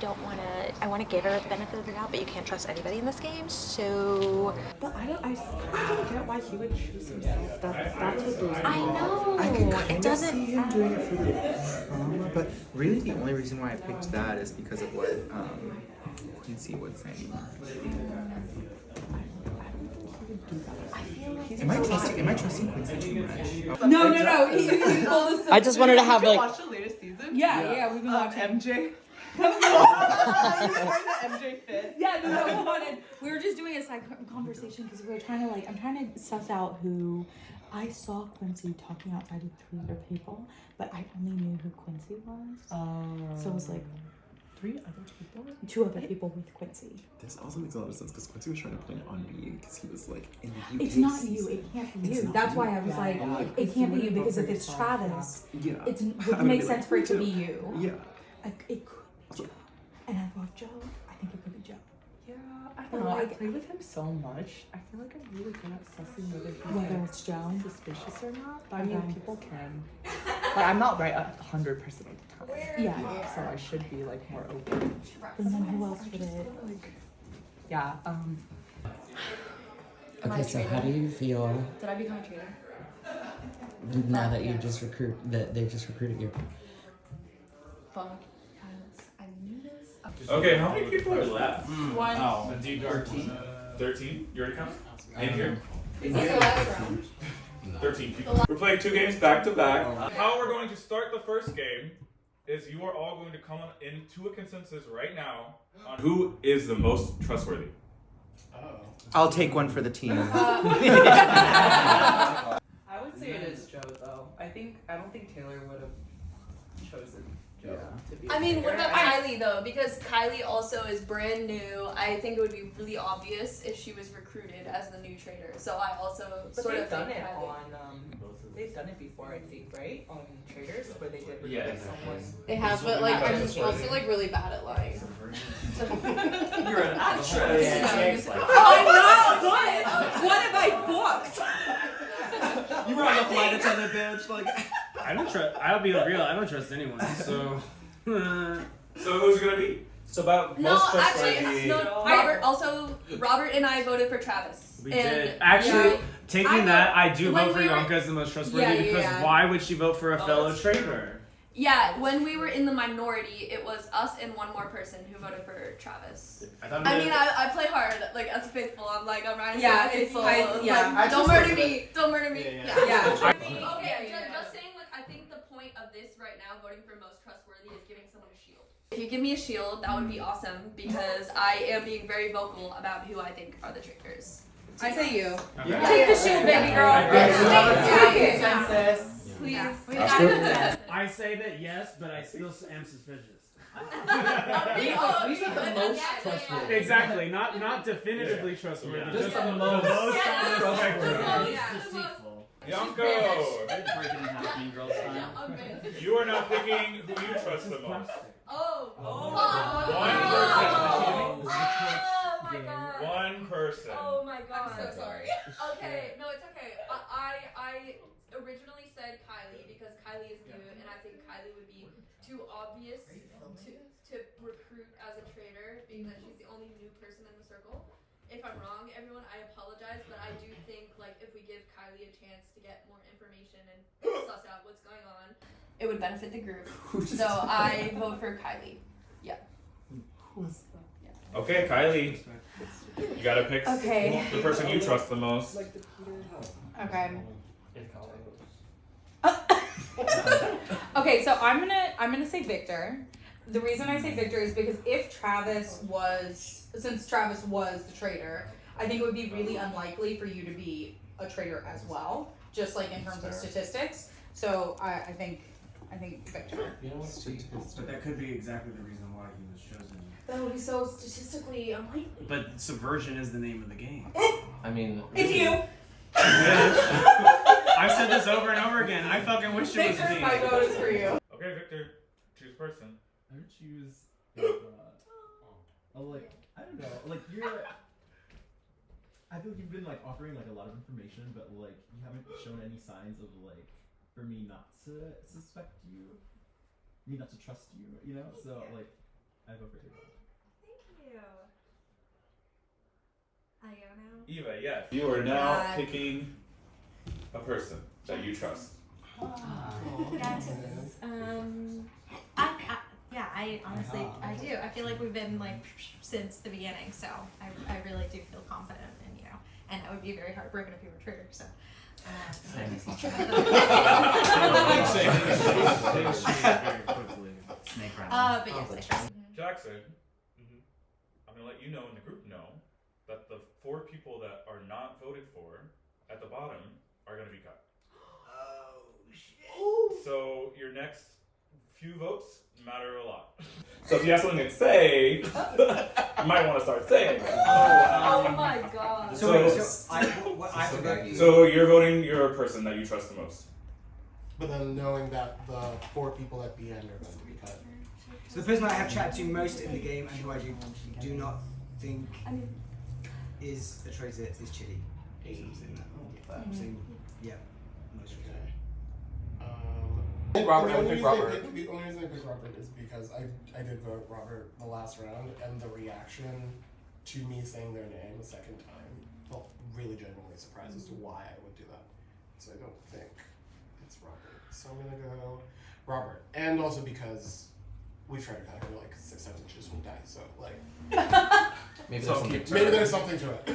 want to give her the benefit of the doubt, but you can't trust anybody in this game, so... But I don't get why he would choose himself. That's what those I know. I can kind It of doesn't see him doing it for the trauma, but really the only reason why I picked that is because of what Quincy was saying. Am I trusting Quincy too much? No. He told us. I just wanted to have Did you like... watch the latest season? Yeah, we've been watching. MJ. MJ fit. Yeah, no, we wanted. We were just doing a side conversation because we were trying to I'm trying to suss out who. I saw Quincy talking outside with 3 other people, but I only knew who Quincy was. So it was like 3 other people? 2 other people with Quincy. This also makes a lot of sense because Quincy was trying to play it on me because he was like in the UK. It's not you. It can't be you. That's why I was like, it can't be you because if it's Travis, it would make sense for it to be you. Yeah. It could be Joe. And I love Joe. I think it could be Joe. Yeah, I don't know. I play with him so much. I feel like I'm really good at sussing whether It's Joe. suspicious or not. But I mean, people can. Like, I'm not right 100% of the time. Yeah. So I should be like more open. And then who else would it? Yeah. Okay, so how do you feel Did I become a traitor? now that you just they just recruited you? Fuck. I knew this. Okay, how many people are left? One. Oh, 13? You already count? In here? Is this the last round? 13 people. We're playing 2 games back to back. How we're going to start the first game is you are all going to come into a consensus right now on who is the most trustworthy. I'll take one for the team. I would say it is Joe, though. I don't think Taylor would have chosen Joe to be. I mean, what traitor. about Kylie though? Because Kylie also is brand new. I think it would be really obvious if she was recruited as the new traitor. So I also But sort they've of done think it Kylie. on they've done it before, I think, right? On Traitors, where they did Yeah. recruit someone. They have, but like I'm also like really bad at lying. You're an actress. I'm not. What have I booked? You were on the flight attendant, bitch. Like, I don't trust. I'll be real. I don't trust anyone. So. So who's it gonna be? So about No, most actually, Robert and I voted for Travis. We And did. Actually, yeah, taking that, I do when vote for we were- Yonka as the most trustworthy because why would she vote for a fellow traitor? Yeah, when we were in the minority, it was us and one more person who voted for Travis. I mean, I play hard, like as a faithful. I'm Ryan. Yeah, faithful. don't murder me. Don't murder me. Yeah. Okay, just saying. Like, I think the point of this right now, voting for most trustworthy, is giving someone a shield. If you give me a shield, that would be awesome because I am being very vocal about who I think are the traitors. I say you. Yeah. Take the shield, baby girl. Consensus. Please. I say that yes, but I still am suspicious. We said the most trustworthy. Exactly, not definitively trustworthy, just the most trustworthy. Deceitful. Yonko! Breaking in half Mean Girls style. You are now picking who you trust the most. One person. Oh my god. I'm so sorry. Okay, no, it's okay. I originally said Kylie because Kylie is new, and I think Kylie would be too obvious to recruit as a traitor, being that she's the only new person in the circle. If I'm wrong, everyone, I apologize, but I do think like if we give Kylie a chance to get more information and suss out what's going on, it would benefit the group. So I vote for Kylie. Yeah. Okay, Kylie. You gotta pick the person you trust the most. Okay. Okay, so I'm gonna say Victor. The reason I say Victor is because if since Travis was the traitor, I think it would be really unlikely for you to be a traitor as well, just like in terms of statistics. So I think Victor. But that could be exactly the reason why he was chosen. That would be so statistically unlikely. But subversion is the name of the game. I mean, It's you. I've said this over and over again. I fucking wish it was Victor, me. my vote is for you. Okay, Victor, choose person. I would choose like, I don't know, like I feel like you've been like offering like a lot of information, but like you haven't shown any signs of like for me not to suspect you, me not to trust you, you know? So like I vote for Eva. Thank you. I go now. Eva, yes. You are now picking a person that you trust. Yes. I honestly, I do. I feel like we've been like since the beginning, so I really do feel confident in you. And it would be very heartbroken if you were a traitor, so. But yes, I trust. Jackson, I'm gonna let you know and the group know that the 4 people that are not voted for at the bottom are gonna be cut. Oh shit! So your next few votes matter a lot. So if you have something to say, you might want to start saying it. Oh my god. So you're voting your person that you trust the most. But then knowing that the 4 people at the end are going to be cut. So the person I have chatted to most in the game and who I do not think is a traitor is Chitty. Yeah. The only reason I picked Robert is because I did vote Robert the last round, and the reaction to me saying their name the second time felt really genuinely surprised as to why I would do that. So I don't think it's Robert. So I'm gonna go Robert, and also because we tried to cut her like 6 times and she just won't die. So like maybe there's something to it.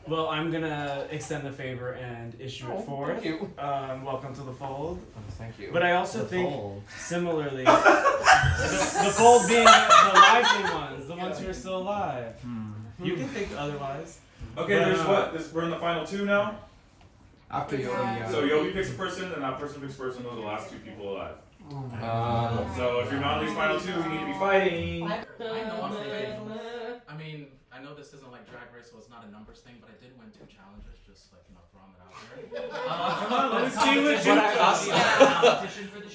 Well, I'm gonna extend the favor and issue it forth. Welcome to the fold. Oh, thank you. But I also The think fold. similarly, the fold being the lively ones, the ones who are still alive. You can think otherwise. Okay, there's what? We're in the final 2 now? After Yobi. So Yobi picks a person, and that person picks a person. Those are the last 2 people alive. So if you're not in these final 2, we need to be fighting. I know I'm faithful. I mean, I know this isn't like Drag Race, so it's not a numbers thing, but I did win 2 challenges, just like, throwing it out there. Come on, let's see what you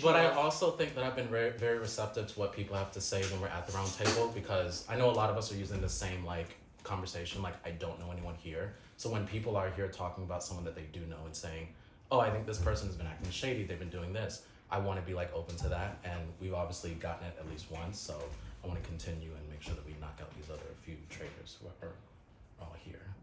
But I also think that I've been very, very receptive to what people have to say when we're at the round table, because I know a lot of us are using the same conversation, like I don't know anyone here. So when people are here talking about someone that they do know and saying, oh, I think this person has been acting shady, they've been doing this, I want to be open to that, and we've obviously gotten it at least once, so I want to continue and make sure that we knock out these other few traitors who are all here.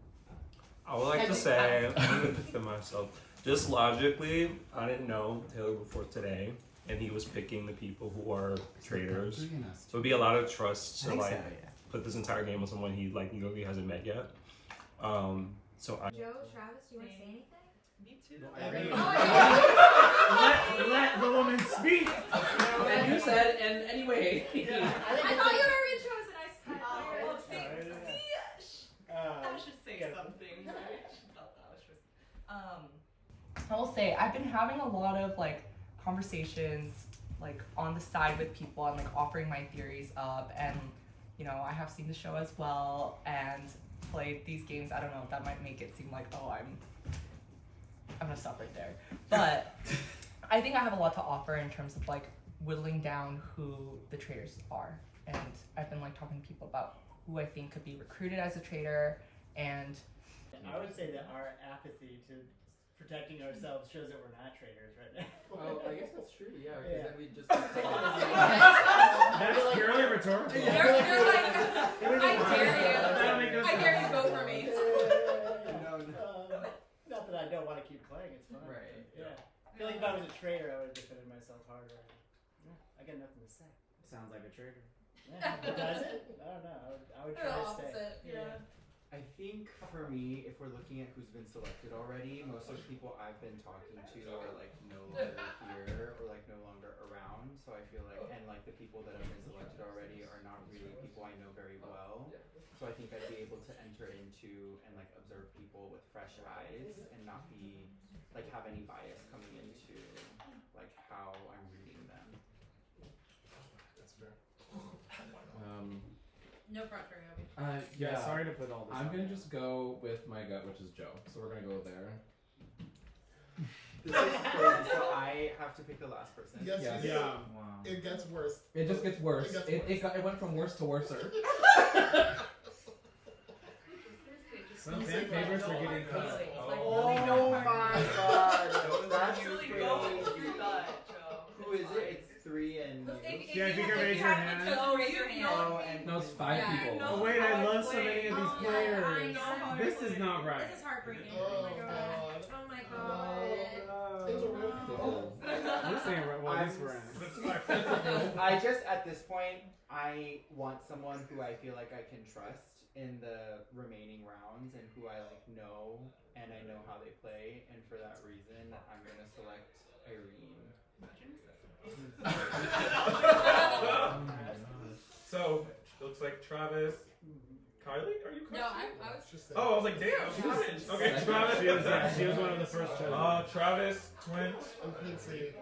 I would like to say, I'm going to pick them myself. Just logically, I didn't know Taylor before today, and he was picking the people who are traitors. So it would be a lot of trust to put this entire game on someone he literally hasn't met yet. So I. Joe, Travis, do you want to say anything? Me too. Let the woman speak. And you said, and anyway. I thought you had already chosen. I should say something. I will say I've been having a lot of conversations on the side with people and offering my theories up, and I have seen the show as well and played these games. I don't know, that might make it seem like, oh, I'm gonna stop right there. But I think I have a lot to offer in terms of whittling down who the traitors are. And I've been talking to people about who I think could be recruited as a traitor, and I would say that our apathy to protecting ourselves shows that we're not traitors right now. Oh, I guess that's true, yeah, because then we just... That's purely rhetorical. You're I dare you vote for me. Not that I don't want to keep playing, it's fun. Right. Yeah. I feel like if I was a traitor, I would have defended myself harder. Yeah, I got nothing to say. Sounds like a traitor. Yeah, but does it? I don't know. I would try to stay. Yeah. I think for me, if we're looking at who's been selected already, most of the people I've been talking to are no longer here or no longer around. So I feel and like the people that have been selected already are not really people I know very well. So I think I'd be able to enter into and like observe people with fresh eyes and not be like have any bias coming into like how I'm reading them. That's fair. No pressure, Yobi. Yeah, sorry to put all this I'm out gonna there. just go with my gut, which is Joe. So we're gonna go there. This is crazy. So I have to pick the last person. Yes, Yes. you do. Yeah. It gets worse. It just gets worse. It gets It went from worse to worser. Some fan favorites are getting cut. Oh my god. That's crazy. Who is it? It's 3 and you. Yeah, if you can raise your hand. Oh, raise your hand. Oh, and No, it's 5 people. Oh wait, I love so many of these players. This is not right. This is heartbreaking. Oh my god. Oh my god. It's a real This ain't right. Well, this we're in. I just, at this point, I want someone who I feel like I can trust in the remaining rounds and who I like know and I know how they play, and for that reason, I'm gonna select Irene. So, looks like Travis. Kylie, are you? No, I was just. Oh, I was like, damn. Okay, Travis. She was one of the first chosen. Travis, Quint, And Quincy.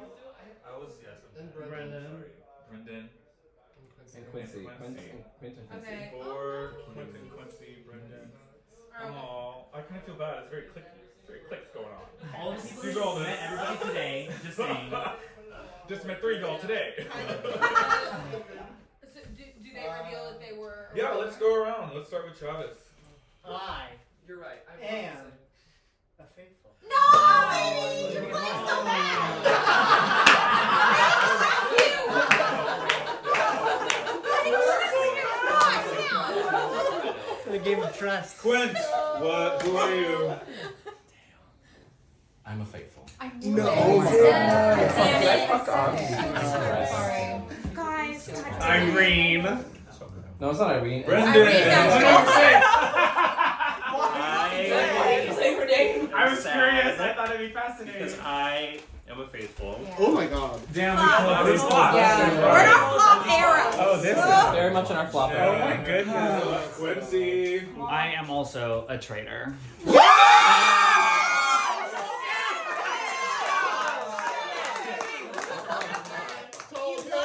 I was And Brendan. Brendan. And Quincy. Quincy. Okay. For Quentin, Quincy, Brendan. Oh, I kind of feel bad. It's very clicky. Very clicks going on. All the people These who are all met everybody today, just saying. Just met 3 of y'all today. So do they reveal that they were? Yeah, let's go around. Let's start with Travis. You're right. I And promise. a faithful. The game of trust. Quint, who are you? I'm a faithful. Guys, Irene. No, it's not Irene. Brendan. I was curious. I thought it'd be fascinating. Because I am a faithful. Oh my god. Damn, we flop. We're not flop era. Oh, this is Very much in our flop. Oh my goodness. Quincy. I am also a traitor.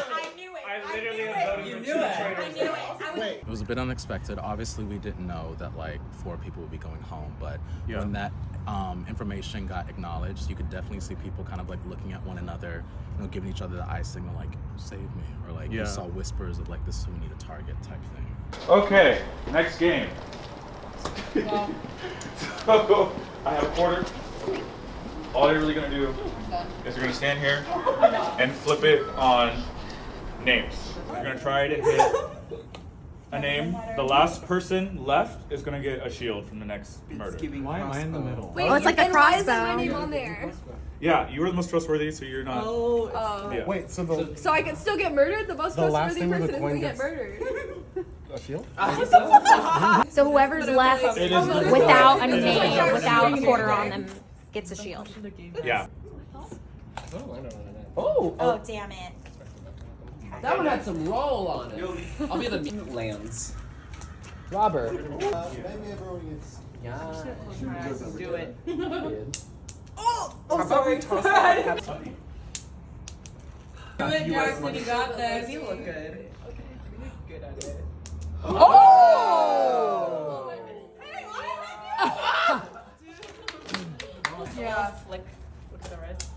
I knew it. I literally have voted for 2 I traitors. knew it. Wait. It was a bit unexpected. Obviously, we didn't know that like 4 people would be going home, but Yeah. when that information got acknowledged, you could definitely see people kind of like looking at one another, you know, giving each other the eye signal like "save me," or like Yeah. you saw whispers of like "this is who we need to target" type thing. Okay, next game. So, I have a quarter. All you're really gonna do is you're gonna stand here and flip it on names. You're gonna try to hit a name. The last person left is gonna get a shield from the next murder. Why am I in the middle? Wait, it's like a and why is crossbow. my name on there? Yeah, you were the most trustworthy, so you're not. Oh. Yeah. Wait, so the So I can still get murdered? The most The last trustworthy thing with person the is coin gonna get gets- murdered. a shield? So whoever's left It is- without a it is- name, without a quarter on them, gets a shield. Yeah. Oh, Damn it. that one had some roll on it. I'll be the lands. Robert. Maybe everyone gets. Yeah. Do it. I'm sorry. Do it, Jackson. You got this. You look good. Good at it. Oh! Yeah. Look at the rest.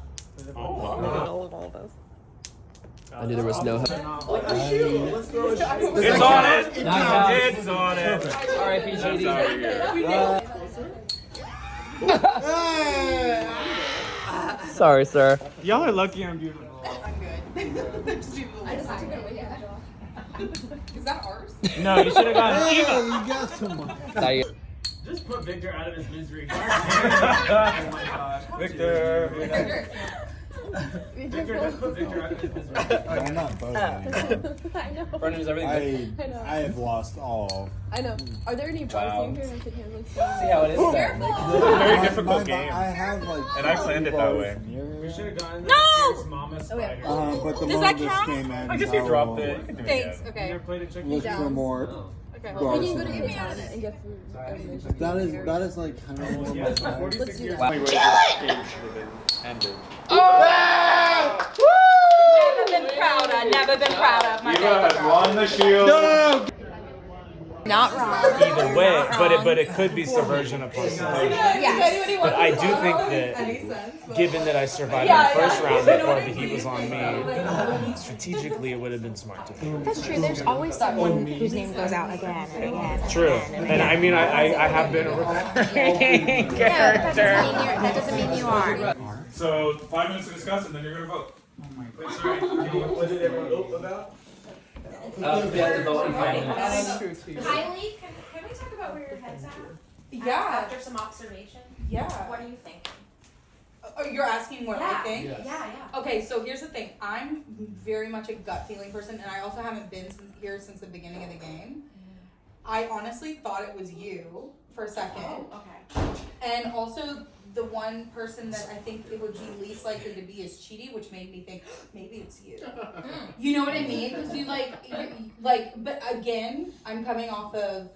I knew there was no help. Let's throw a shield. It's on it! It's It's on it! R.I.P. That's out of here. Sorry, sir. Y'all are lucky I'm beautiful. I just have to go with Is that ours? No, you should have gone Eva. You got someone. Just put Victor out of his misery. Victor. Victor, just put Victor out of his misery. I'm not voting anymore. I know. Brendan, is everything good? I know. I have lost all. I know. Are there any bars in here? I'm sitting here like See how it is then. It's a very difficult game. I have like. And I planned it that way. We should have gone No! Mama Okay. Spider. But the Does moment that this count? game ends, I guess you will dropped it. You can do it Thanks. again. Okay. You never played a chicken Look down? for more. Okay. bars We can go to in the it. town and get food. That is like kind of one of my Let's plans. do that. Only way this game should have been ended. Never been prouder. Never been prouder of my Eva has won the shield. Not wrong. Either way, Not but it could be subversion upon subversion. Yes. But I do think that, given that I survived in the first round before the heat was on me, strategically it would have been smart to do. That's true. There's always someone whose name goes out again and again. True, and I mean I have been a recurring character. That doesn't mean you are. So 5 minutes to discuss, and then you're gonna vote. Wait, sorry. What did everyone vote about? We have to vote in 5 minutes. Kylie, can we talk about where your head's at? Yeah. After some observation? Yeah. What are you thinking? Oh, you're asking what I think? Yes. Yeah. Okay, so here's the thing. I'm very much a gut feeling person, and I also haven't been here since the beginning of the game. I honestly thought it was you for a second. Oh, okay. And also, the one person that I think it would be least likely to be is Chidi, which made me think maybe it's you. You know what I mean? Because you but again, I'm coming off of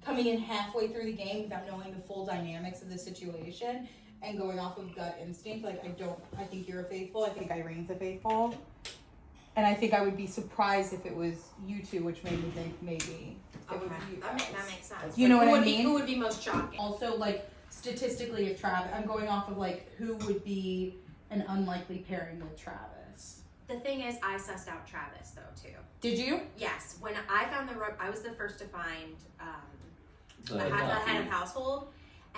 coming in halfway through the game without knowing the full dynamics of the situation and going off of gut instinct. I think you're a faithful. I think Irene's a faithful. And I think I would be surprised if it was you two, which made me think maybe it would be you. That makes sense. You know what I mean? Who would be most shocking? Also, statistically, if who would be an unlikely pairing with Travis? The thing is, I sussed out Travis though too. Did you? Yes. When I found I was the first to find The the head of household,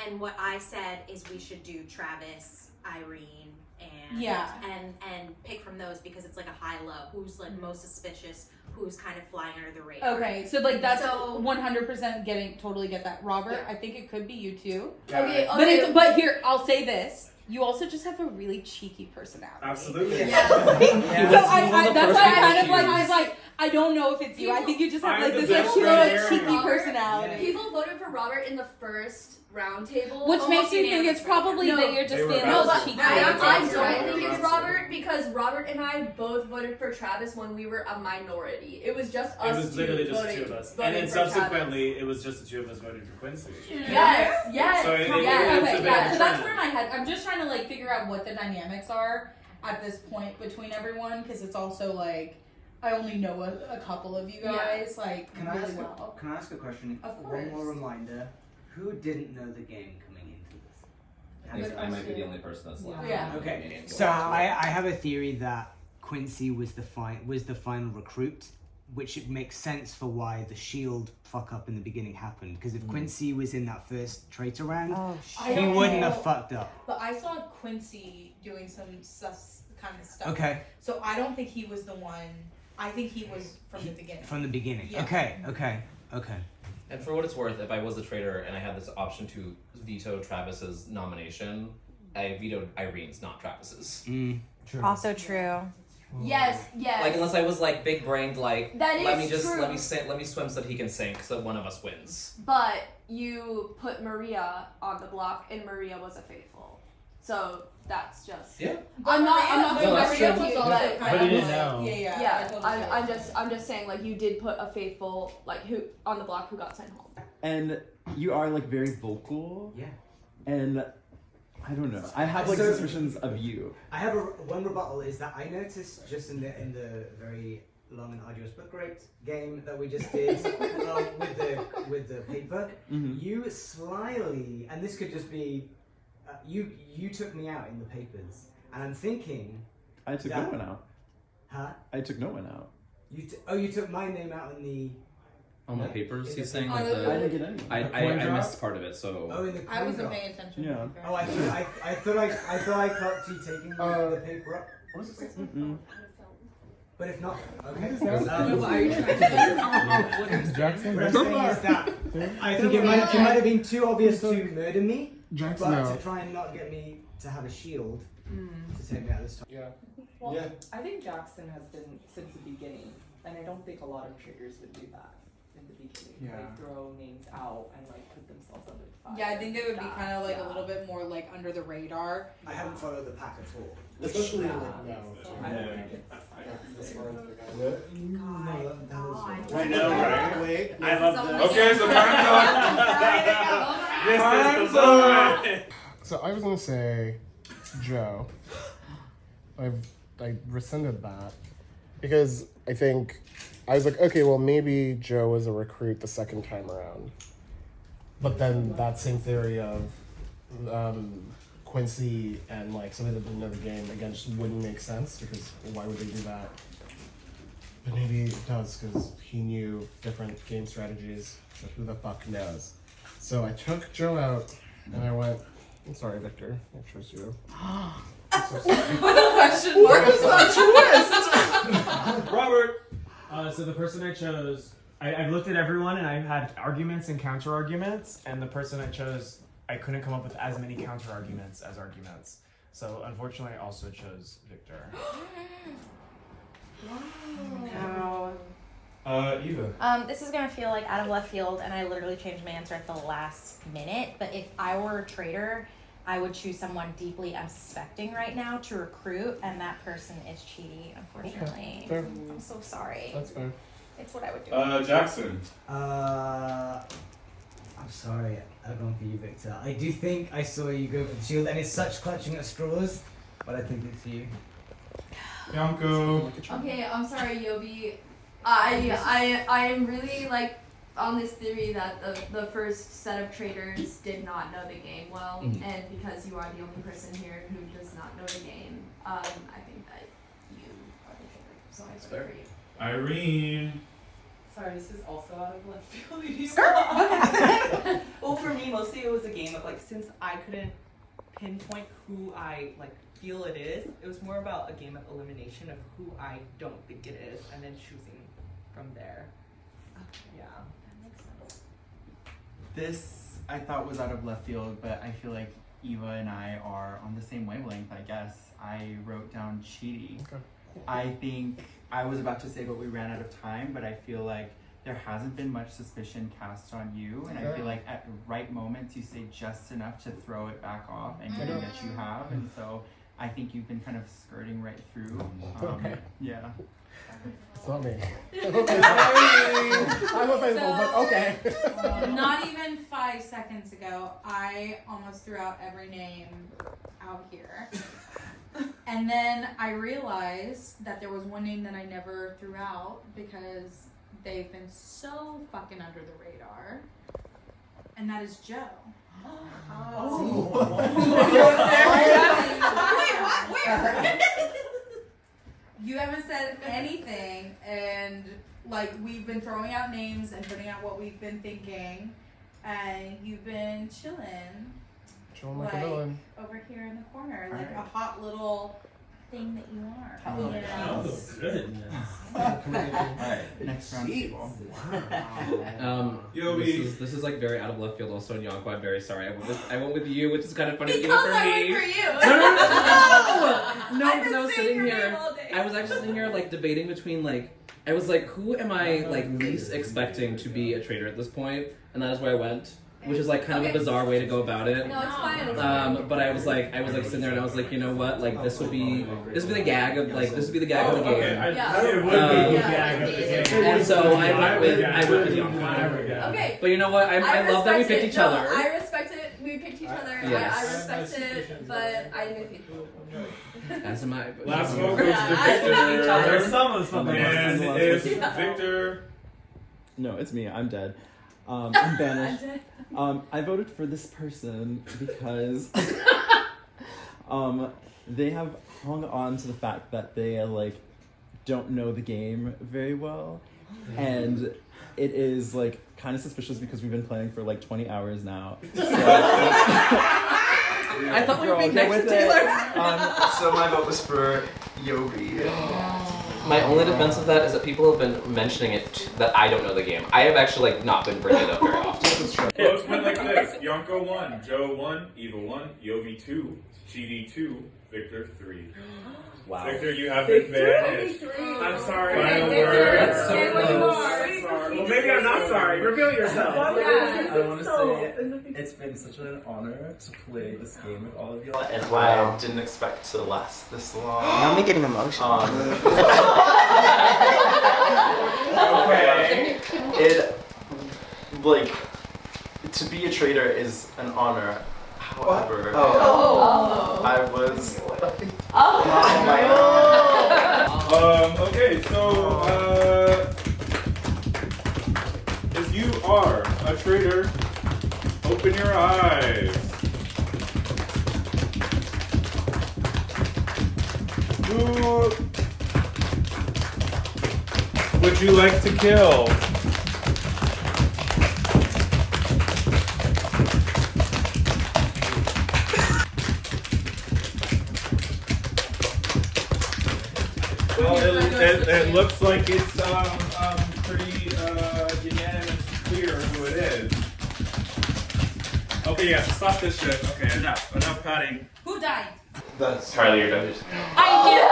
and what I said is we should do Travis, Irene, and pick from those because it's like a high-low. Who's most suspicious? Who's kind of flying under the radar? Okay, so that's 100% totally get that. Robert, I think it could be you too. Okay. But here, I'll say this. You also just have a really cheeky personality. Absolutely. Yeah. So that's why I was like, I don't know if it's you. I think you just have this little cheeky personality. People voted for Robert in the first round table. Which makes you think it's probably that you're just being a little cheeky. I don't think it's Robert because Robert and I both voted for Travis when we were a minority. It was just us. It was literally just the two of us. And then subsequently, it was just the two of us voting for Quincy. Yes. So so that's where my head. I'm just trying to figure out what the dynamics are at this point between everyone because it's also I only know a couple of you guys Can really well. Can I ask a question? Of course. One more reminder. Who didn't know the game coming into this? I might be the only person that's left. Yeah. Okay. So I have a theory that Quincy was the final recruit, which it makes sense for why the shield fuck up in the beginning happened. Because if Quincy was in that first traitor round, he wouldn't have fucked up. But I saw Quincy doing some sus kind of stuff. Okay. So I don't think he was the one. I think he was from the beginning. From the beginning. Yeah. Okay. And for what it's worth, if I was the traitor and I had this option to veto Travis's nomination, I vetoed Irene's, not Travis's. True. Also true. Yes. Unless I was big brained, that let is me true. let me swim so that he can sink, so that one of us wins. But you put Maria on the block, and Maria was a faithful. So that's just. Yeah. I'm not. No, that's true. But you didn't know. Yeah. I'm just saying you did put a faithful who on the block who got sent home. And you are very vocal. Yeah. And I don't know. I have suspicions of you. I have one rebuttal is that I noticed just in the very long and arduous but great game that we just did with the paper, you slyly, and this could just be you took me out in the papers, and I'm thinking I took no one out. Huh? I took no one out. You took my name out in the. On the papers, he's saying I didn't get any. I missed part of it, so. Oh, in the I wasn't paying attention. Yeah. Oh, I thought I caught you taking the paper up. But if not, okay. What I'm saying is that I think it might have been too obvious to murder me, but to try and not get me to have a shield, to take me out this time. Yeah. Well, Yeah. I think Jackson has been since the beginning, and I don't think a lot of traders would do that in the beginning. Yeah. Like throw names out and like put themselves under the fire. Yeah, I think it would be kind of like Yeah. a little bit more like under the radar. I haven't followed the pack at all. Especially Yeah. like now. So I don't think it's. As far as the guy. I know, right? Wait. I love this. Okay, so This is the moment. So I was gonna say, Joe. I rescinded that because I think I was like, okay, well maybe Joe was a recruit the second time around, but then that same theory of Quincy and like somebody that didn't know the game again just wouldn't make sense because why would they do that? But maybe it does because he knew different game strategies. So who the fuck knows? So I took Joe out and I went. I'm sorry, Victor. I chose you. I'm so sorry. With a question mark. What is that twist? Robert. So the person I chose, I've looked at everyone and I've had arguments and counter arguments, and the person I chose, I couldn't come up with as many counter arguments as arguments. So unfortunately, I also chose Victor. Wow. Eva. This is gonna feel like out of left field, and I literally changed my answer at the last minute. But if I were a traitor, I would choose someone deeply unsuspecting right now to recruit, and that person is Chidi, unfortunately. Okay, fair. I'm so sorry. That's fair. It's what I would do. Jackson. I'm sorry, I've gone for you, Victor. I do think I saw you go for the shield, and it's such clutching at straws, but I think it's you. Yanko. Okay, I'm sorry, Yobi. I am really like on this theory that the first set of traders did not know the game well, and because you are the only person here who does not know the game, I think that you are the trader. So I vote for you. Irene. Sorry, this is also out of left field. Well, for me, mostly it was a game of like, since I couldn't pinpoint who I like feel it is, it was more about a game of elimination of who I don't think it is, and then choosing from there. Yeah. This I thought was out of left field, but I feel like Eva and I are on the same wavelength, I guess. I wrote down Chidi. Okay. I think I was about to say, but we ran out of time, but I feel like there hasn't been much suspicion cast on you, and I feel like at right moments you say just enough to throw it back off and that you have, and so I think you've been kind of skirting right through. Okay. Yeah. It's not me. I'm available, but okay. Not even 5 seconds ago, I almost threw out every name out here. And then I realized that there was one name that I never threw out because they've been so fucking under the radar. And that is Joe. Wait, what? You haven't said anything, and like we've been throwing out names and putting out what we've been thinking, and you've been chilling Like a villain. over here in the corner, like a hot little thing that you are. Oh, Yes. goodness. Alright, next round, people. This is like very out of left field. Also, in Yonko, I'm very sorry. I went with you, which is kind of funny even Because for I me. went for you. No, I've because I was been saying sitting your here. name all day. I was actually sitting here like debating between like I was like, who am I like least expecting to be a traitor at this point, and that is where I went. Which is like kind of a bizarre way to go about it. No, it's fine. It's fine. But I was like sitting there and I was like, you know what? Like this would be the gag of the gag of the game. It would be the gag of the game. And so I went with Yonko. Okay. But you know what? I love that we picked each other. I respect it. We picked each other. Yes. I respect it, but I didn't pick you. As am I. Last vote goes to Victor. There's some of the And it's Victor. No, it's me. I'm dead. I'm banished. I voted for this person because they have hung on to the fact that they like don't know the game very well, and it is like kind of suspicious because we've been playing for like 20 hours now. So, I thought we were being next to Taylor. So my vote was for Yobi. My only defense of that is that people have been mentioning it that I don't know the game. I have actually like not been bringing it up very often. Votes went like this: Yonko 1, Joe 1, Eva 1, Yovi 2, GD 2, Victor 3. Wow. Victor, you have the advantage. I'm sorry. Final word. That's so close. Well, maybe I'm not sorry. Reveal yourself. I want to say it's been such an honor to play this game with all of y'all, and I didn't expect to last this long. Now I'm getting emotional. Okay. It, like, to be a traitor is an honor. However, I was. Okay, so if you are a traitor, open your eyes. Who would you like to kill? Well, it looks like it's pretty unanimous, clear who it is. Okay, yeah, stop this shit. Okay, enough patting. Who died? That's Charlie, you're done. I knew it!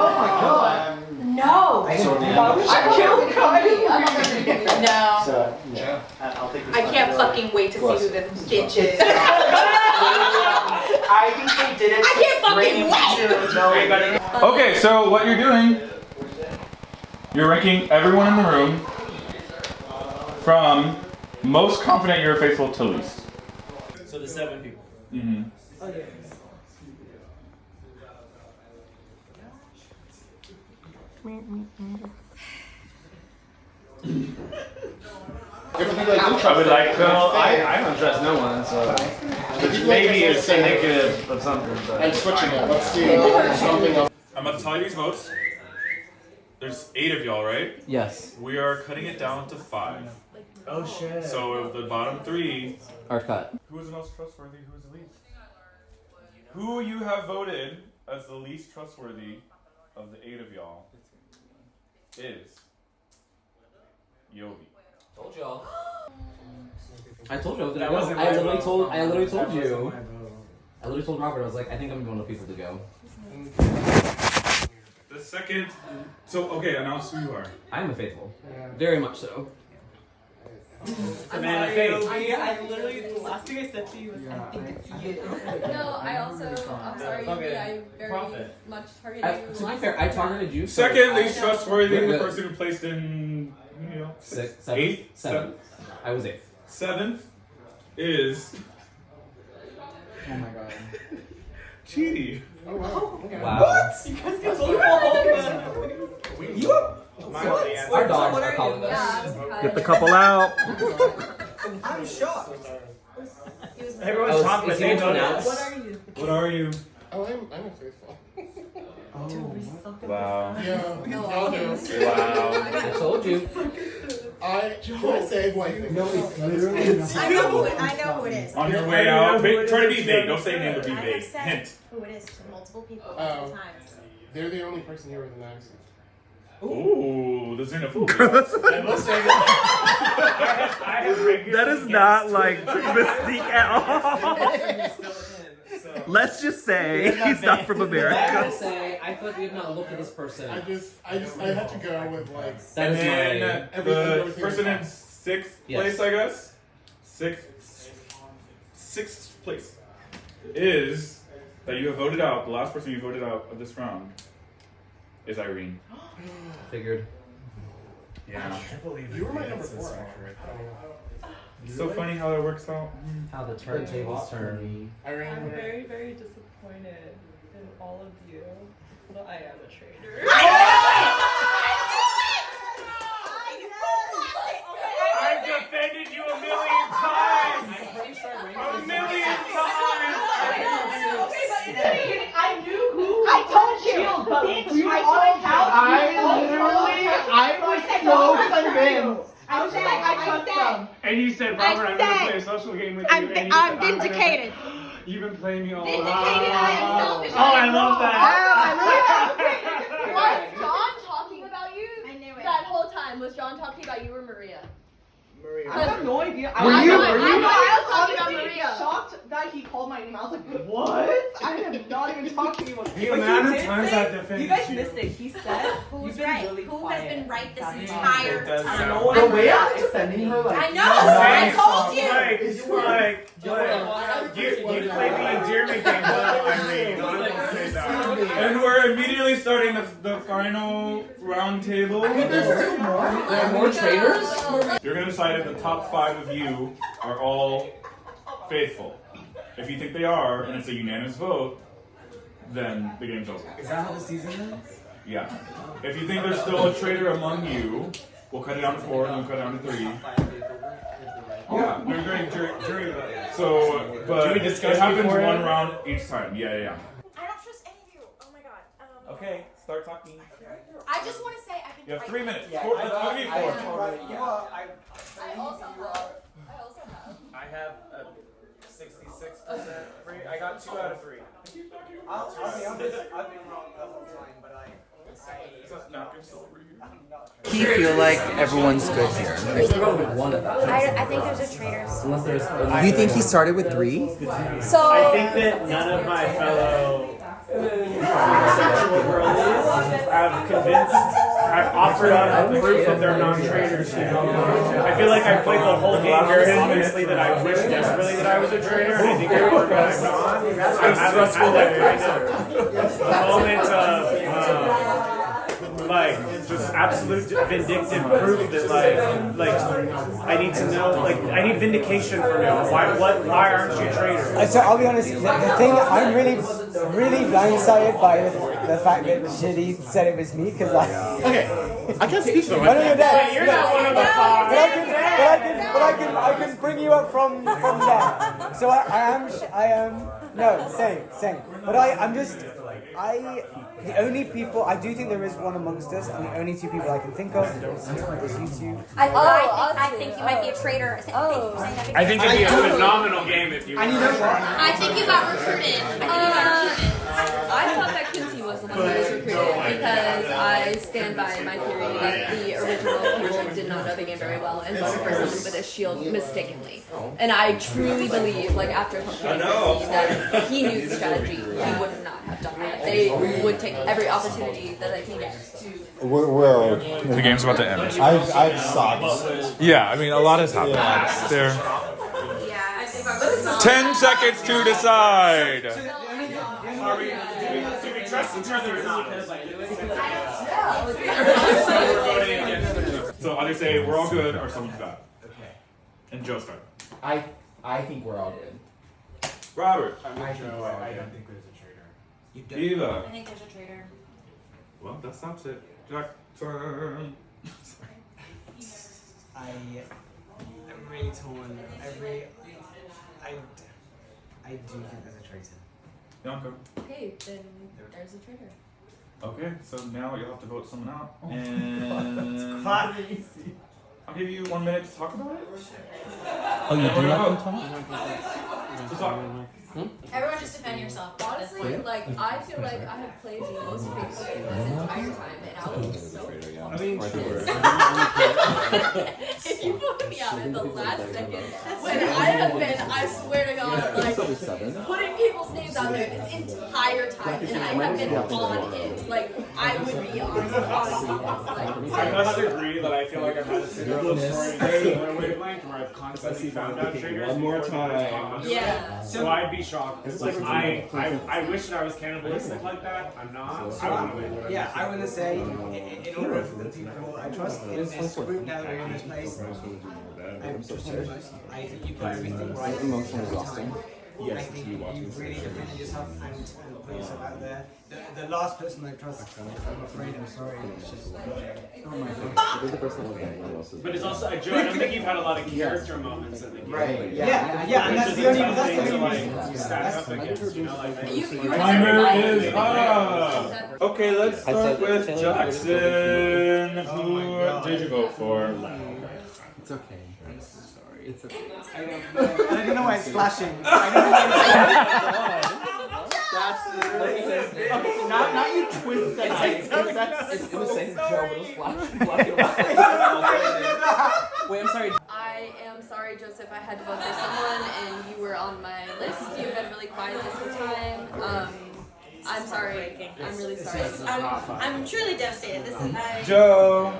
Oh my god. No. I killed Cody. No. So, yeah. I'll take this. I can't fucking wait to see who this bitch is. I think they did it. I can't fucking wait! No, Okay, so what you're doing, you're ranking everyone in the room from most confident you're faithful to least. So the 7 people. Mm-hmm. Okay. I would like to. I don't trust no one, so maybe it's indicative of something. But I'm switching it. Let's see something else. I'm about to tell you these votes. There's 8 of y'all, right? Yes. We are cutting it down to 5. Oh shit. So the bottom 3 are cut. Who is the most trustworthy? Who is the least? Who you have voted as the least trustworthy of the 8 of y'all is Yobi. Told y'all. I told you I was gonna That go. wasn't I my literally vote. told. I literally That told wasn't you. my vote. I literally told Robert. I was like, I think I'm one of the people to go. The second. So okay, announce who you are. I am a faithful. Very much so. I'm Man of sorry, faith. Yogi. I literally, the last thing I said to you was, I think it's you. No, I also, I'm sorry, Okay. I very Profit. much targeted you. To be fair, I targeted you. So Second least trustworthy, Wait, the wait. person who placed in, you know, Seventh. 8th, Seventh. I was 8th. 7th is Oh my god. Cheaty. Oh wow. Okay. Wow. You guys get so Our dogs are calling us. Get the couple out. I'm shocked. Everyone's talking, but Is he they going to don't. announce? What are you? Oh, I'm a faithful. Wow. Yeah. I'll do. Wow. I told you. Can I say who I think? No, it's literally I know who it is. On your way out, try to be vague. Don't say name, but be I have vague. said Hint. who it is to multiple people multiple times. They're the only person here with an accent. Ooh, the xenophobia. I will say that I have regularly That is not like mystique at all. Let's just say he's not from I America. say, I feel like we have not looked at this person. I had to go with like. That And is then my. the person in 6th place, I guess. Sixth place is that you have voted out. The last person you voted out of this round is Irene. Figured. Yeah. I can't believe You were my it number is this 4. far. It's so funny how that works out. How the turntables turn. Irene, I'm very, very disappointed in all of you, but I am a traitor. I've defended you a million times! A million times! I knew who. I told you. Bitch, I told I was so convinced. I was like, I trust them. And you said, Robert, I'm going to play a social game with you. I'm and you said, I'm gonna- vindicated. You've been playing me all Vindicated, I am selfish. Oh, I love that. Was John talking about you? I knew it. That whole time, was John talking about you or Maria? Maria. I have no idea. Were you? I was talking about honestly Maria. shocked that he called my name. I was like, what? I have not even talked to anyone. The But amount he of did times say- I've defended you guys you. missed it. He said, Who's you've been right? really Who quiet. has been right this That's entire It does time? sound- The way I was defending her, like I know. I told you. You play the endearment game well, Irene. I'm gonna say that. And we're immediately starting the final round table. There are more traitors? You're gonna decide if the top 5 of you are all faithful. If you think they are, and it's a unanimous vote, then the game's over. Is that how the season ends? Yeah. If you think there's still a traitor among you, we'll cut it down to 4 and we'll cut it down to 3. Yeah, we're doing jury. So, but Should we discuss it happens before one it? round each time. Yeah. I don't trust any of you. Oh my god. Okay, start talking. I just want to say I've been. You have 3 minutes. Yeah, Four, I let's got- give you I 4. totally- yeah. I also have. I have a 66% free. I got 2 out of 3. I'll be honest, I've been wrong the whole time, but I Do you feel like everyone's good here? I think there's a traitor. Unless there's. Do you think he started with 3? So I think that none of my fellow sexual girlies have offered up proof of their non-traitors. I feel like I played the whole game very honestly that I wish desperately that I was a traitor, and I think everyone that I'm not. I haven't had that kind of moment of like just absolute vindictive proof that like I need to know, like I need vindication from you. Why aren't you traitors? So I'll be honest, the thing, I'm really blindsided by the fact that Shitty said it was me, because Okay, I can't speak for I know you're dead. Wait, you're not one of the 5. But I can bring you up from there. So I am, no, same. But the only people, I do think there is one amongst us, and the only 2 people I can think of is you 2. I think you might be a traitor. I think it'd be a phenomenal game if you were. I think you got recruited. I thought that Quincy was the one who was recruited because I stand by my theory that the original people did not know the game very well and voted for someone with a shield mistakenly. And I truly believe, like after competing Quincy, that he knew the strategy. He would not have done that. They would take every opportunity that they can get to. We're The game's about to end. I've sucked. Yeah, I mean, a lot has happened. Yeah. There. 10 seconds to decide. Do we trust each other or not? So either say we're all good or someone's bad. Okay. And Joe start. I think we're all good. Robert. I don't think there's a traitor. Eva. I think there's a traitor. Well, that stops it. Jackson. I'm really torn. I do think there's a traitor. Yonko. Okay, then there's a traitor. Okay, so now you'll have to vote someone out. And Crazy. I'll give you 1 minute to talk about it. Oh, you do let them talk? So talk. Everyone just defend yourself. Honestly, like I feel like I have played the most faithful game this entire time, and I was so I mean, if you put me out at the last second, when I have been, I swear to God, like putting people's names out there this entire time, and I have been on it. Like I would be honest. I must agree that I feel like I've had a similar story in a similar wavelength where I've constantly found out traitors. One more before they time. respond. Yeah. So I'd be shocked. Like, I wish that I was cannibalistic like that. I'm not. I want to win. Yeah, I want to say, in order for the people I trust in this group now that we're in this place, I trust you most. I think you've got everything right. Emotionally exhausting. I think you've really defended yourself and put yourself out there. The last person I trust, I'm afraid, I'm sorry, it's just oh my god. But it's also, Joe, I don't think you've had a lot of character moments in the game. Right, yeah, and that's the only reason. Like, stack up against, you know, like Timer is up. Okay, let's start with Jackson. Who did you vote for? It's okay. I'm so sorry. It's okay. I don't know why it's flashing. I don't know why it's That's the okay, not you twist that. It was saying Joe, but it was flashing. Wait, I'm sorry. I if I had to vote for someone and you were on my list, you've been really quiet this whole time. I'm sorry. I'm really sorry. I'm truly devastated. This is Joe.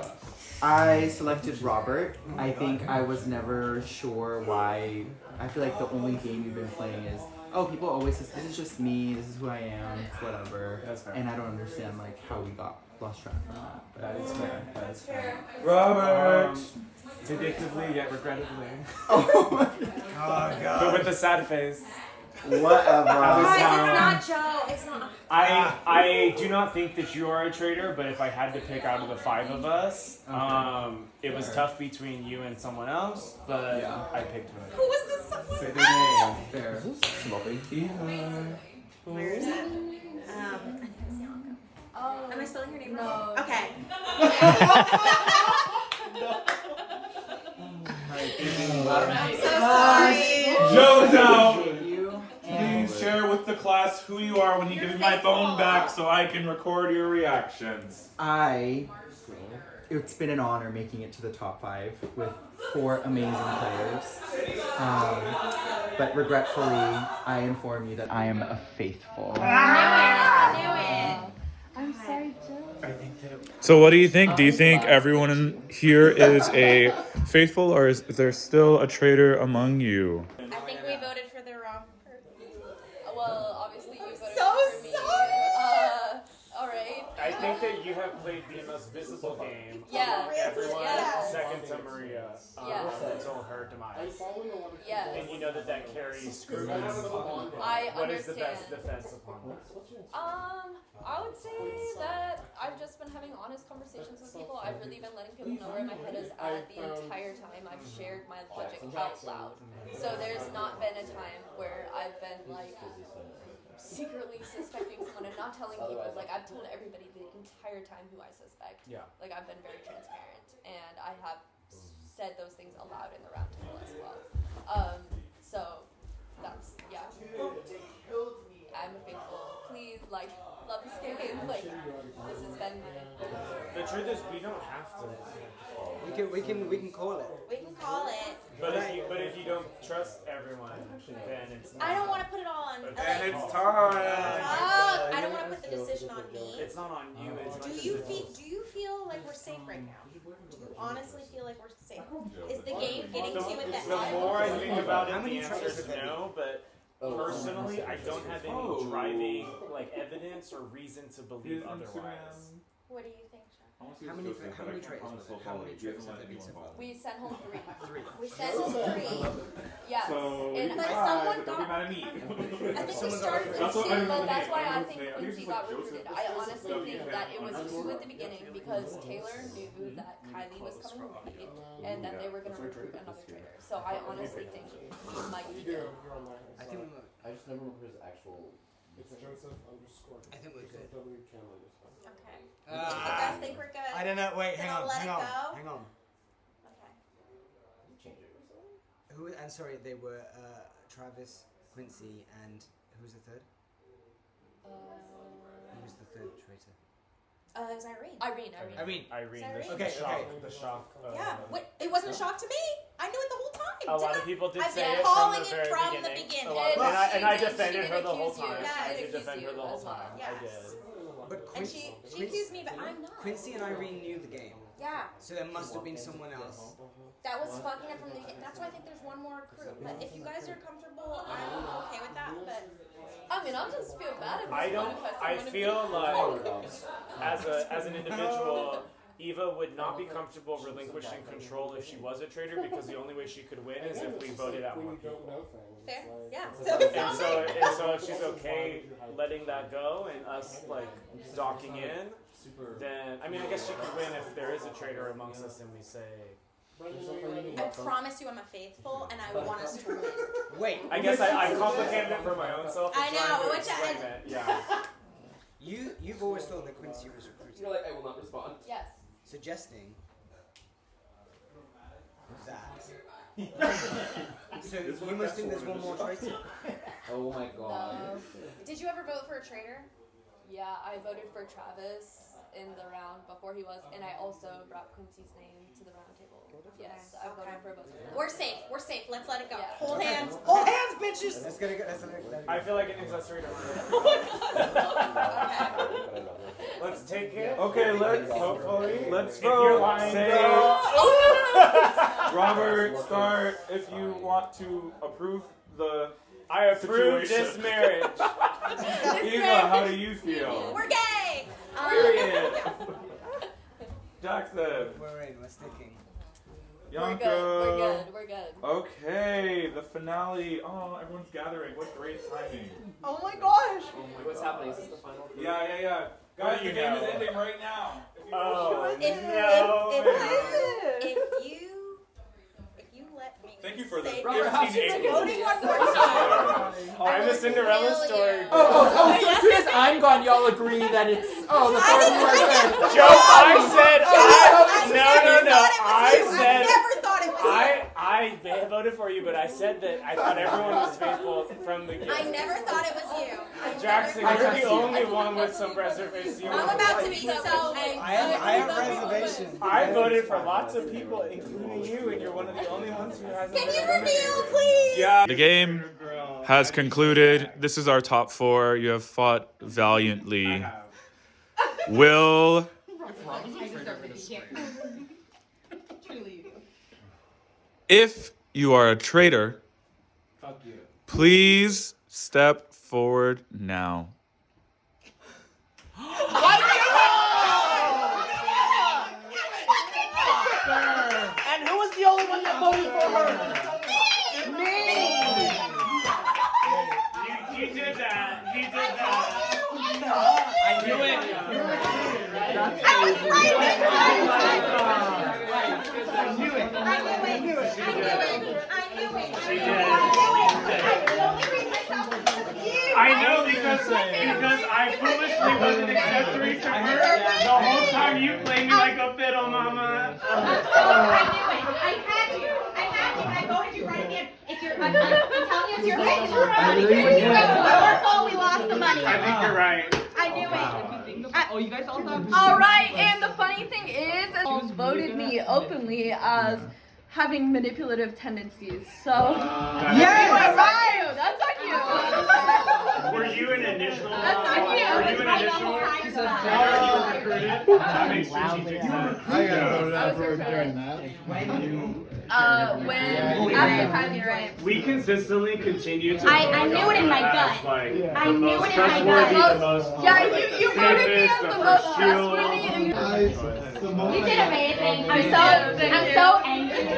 I selected Robert. I think I was never sure why. I feel like the only game you've been playing is, oh, people always say, this is just me, this is who I am, whatever. That's fair. And I don't understand like how we got lost track from that. But That is fair. That is fair. Robert! Vindictively yet regrettably. Oh my God. But with the sad face. Whatever. Guys, it's not Joe. It's not. I do not think that you are a traitor, but if I had to pick out of the 5 of us, it was tough between you and someone else, but I picked her. Who was this someone? Say their name. Fair. Sloppy. Where is it? I think it's Yanko. Oh. Am I spelling her name No. wrong? Okay. I'm so sorry. Joe's out. Please share with the class who you are when you give me my phone back so I can record your reactions. It's been an honor making it to the top 5 with 4 amazing players. But regretfully, I inform you that I am a faithful. I knew it. I'm sorry, Joe. So what do you think? Do you think everyone in here is a faithful, or is there still a traitor among you? I think we voted for the wrong person. Well, obviously you voted So for me. sorry. Alright. I think that you have played the most visible game Yeah. among everyone, Yeah. second to Maria, until her demise. Yes. And you know that carries scrutiny. I What is the understand. best defense upon that? I would say that I've just been having honest conversations with people. I've really been letting people know where my head is at the entire time. I've shared my logic out loud. So there's not been a time where I've been like secretly suspecting someone and not telling people. Like I've told everybody the entire time who I suspect. Yeah. Like I've been very transparent and I have said those things aloud in the round table as well. So that's I'm a faithful. Please love this game. Like this has been The truth is, we don't have to. We can call it. We can call it. But if you don't trust everyone, then it's not. I don't want to put it all on. And it's time. I don't want to put the decision on me. It's not on you. It's Do you feel like we're safe right now? Do you honestly feel like we're safe? Is the game getting to you at the The end? more I think about it, the answer is no. But personally, I don't have any driving evidence or reason to believe otherwise. What do you think, Sean? How many traitors was it? How many traitors have there been so far? we sent home 3. We sent 3. Yes. So and but someone don't be mad at me. I think we started with That's what I 2. remember. But that's why I I think think Quincy it's got like recruited. Joseph. I honestly So think you that can- it was 2 at the beginning because Taylor knew that Kylie was coming to lead, and then they were going to recruit another traitor. So I honestly think he might be good. I think I just never remember his actual. It's Joseph _. I think we're good. Okay. Do you guys think we're good? I don't know. Wait, Then hang I'll on. let Hang it on. go? Hang on. Okay. Who? I'm sorry. They were Travis, Quincy, and who's the third? Who was the third traitor? It was Irene. Irene. Sorry? Okay. The shock. Yeah. Wait, it wasn't a shock to me. I knew it the whole time. A lot of people did I've say been it calling from the it very from beginning. the beginning. A lot- and I defended she her did the whole accuse you. time. Yeah, I she did did defend accuse her the you whole as well. time. I did. But And she accused me, but I'm not. Quincy and Irene knew the game. Yeah. So there must have been someone else. That was fucking it from the beginning. That's why I think there's one more crew. But if you guys are comfortable, I'm okay with that. But I mean, I'll just feel bad if I don't. I feel like as an individual, Eva would not be comfortable relinquishing control if she was a traitor because the only way she could win is if we voted out more people. fair, yeah. So it And sounds so, like and so if she's okay letting that go and us docking in, then I mean I guess she could win if there is a traitor amongst us and we say. I promise you I'm a faithful and I want us to win. Wait. I guess I complicated it for my own self. I know, which which yeah. You've always thought that Quincy was recruited. You're like, I will not respond. Yes. Suggesting that. So you must think there's one more traitor. Oh my god. No. Did you ever vote for a traitor? Yeah, I voted for Travis. in the round before he was, and I also brought Quincy's name to the round table. Yes, I voted for both of them. We're safe. We're safe. Let's let it go. Yeah. Hold hands. Hold hands, bitches! That's gonna go. I feel like an accessory to murder. Let's take it. Okay, let's vote. let's If you're vote. lying, Say, Robert, start if you want to approve the I approve situation. this marriage. Eva, how do you feel? We're gay. Period. Jackson. We're in. We're sticking. Yonko. We're good. Okay, the finale. Oh, everyone's gathering. What great timing. Oh my gosh. What's happening? Is this the final? Yeah. Guys, the game is ending right now. If you let me. Thank you for the say 15 voting one more Oh, time. I'm a Cinderella story. So as soon as I'm gone, y'all agree that it's the four of you are good. Joe, I said I voted for you, but I said that I thought everyone was faithful from the get. I never thought it was you. Jackson, you're the only one with some reservations. I'm about to be so angry. I have reservations. I voted for lots of people, including you, and you're one of the only ones who hasn't. Can you reveal, please? Yeah. The game has concluded. This is our top 4. You have fought valiantly. Will if you are a traitor, please step forward now. And who was the only one that voted for her? Me! He did that. I knew it. I know because I foolishly was an accessory to her the whole time you played me like a fiddle, mama. I had you. I voted you right in. If you're, I'm telling you, it's your right. It's our fault we lost the money. I think you're right. I knew it. Oh, you guys all thought. All right, and the funny thing is, they voted me openly as having manipulative tendencies. So Yeah, that's on you. Were you an initial? That's on you. Were you an initial? That makes strategic sense. I got voted out for doing that. When after 5 years, right? We consistently continue to. I knew it in my gut. I knew it in my gut. Yeah, you voted me as the most trustworthy. You did amazing. I'm so angry. I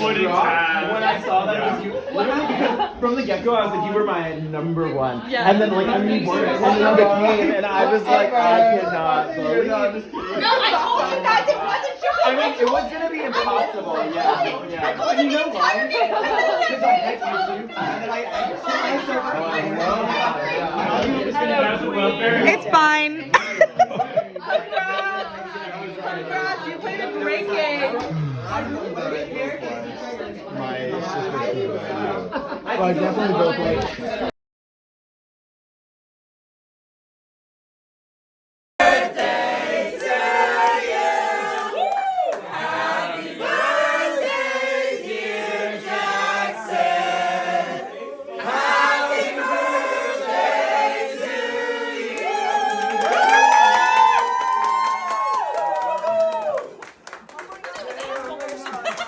wouldn't have. When I saw that it was you, literally because from the get-go, I was like, you were my number one. Yeah. And then like I mean, and became, and I was like, I cannot believe. No, I told you guys it wasn't John. I mean, it was gonna be impossible. Yeah. But you know why? Because I hate you, and then I It's fine. Congrats, you played a great game. My sister's good. I definitely vote for it.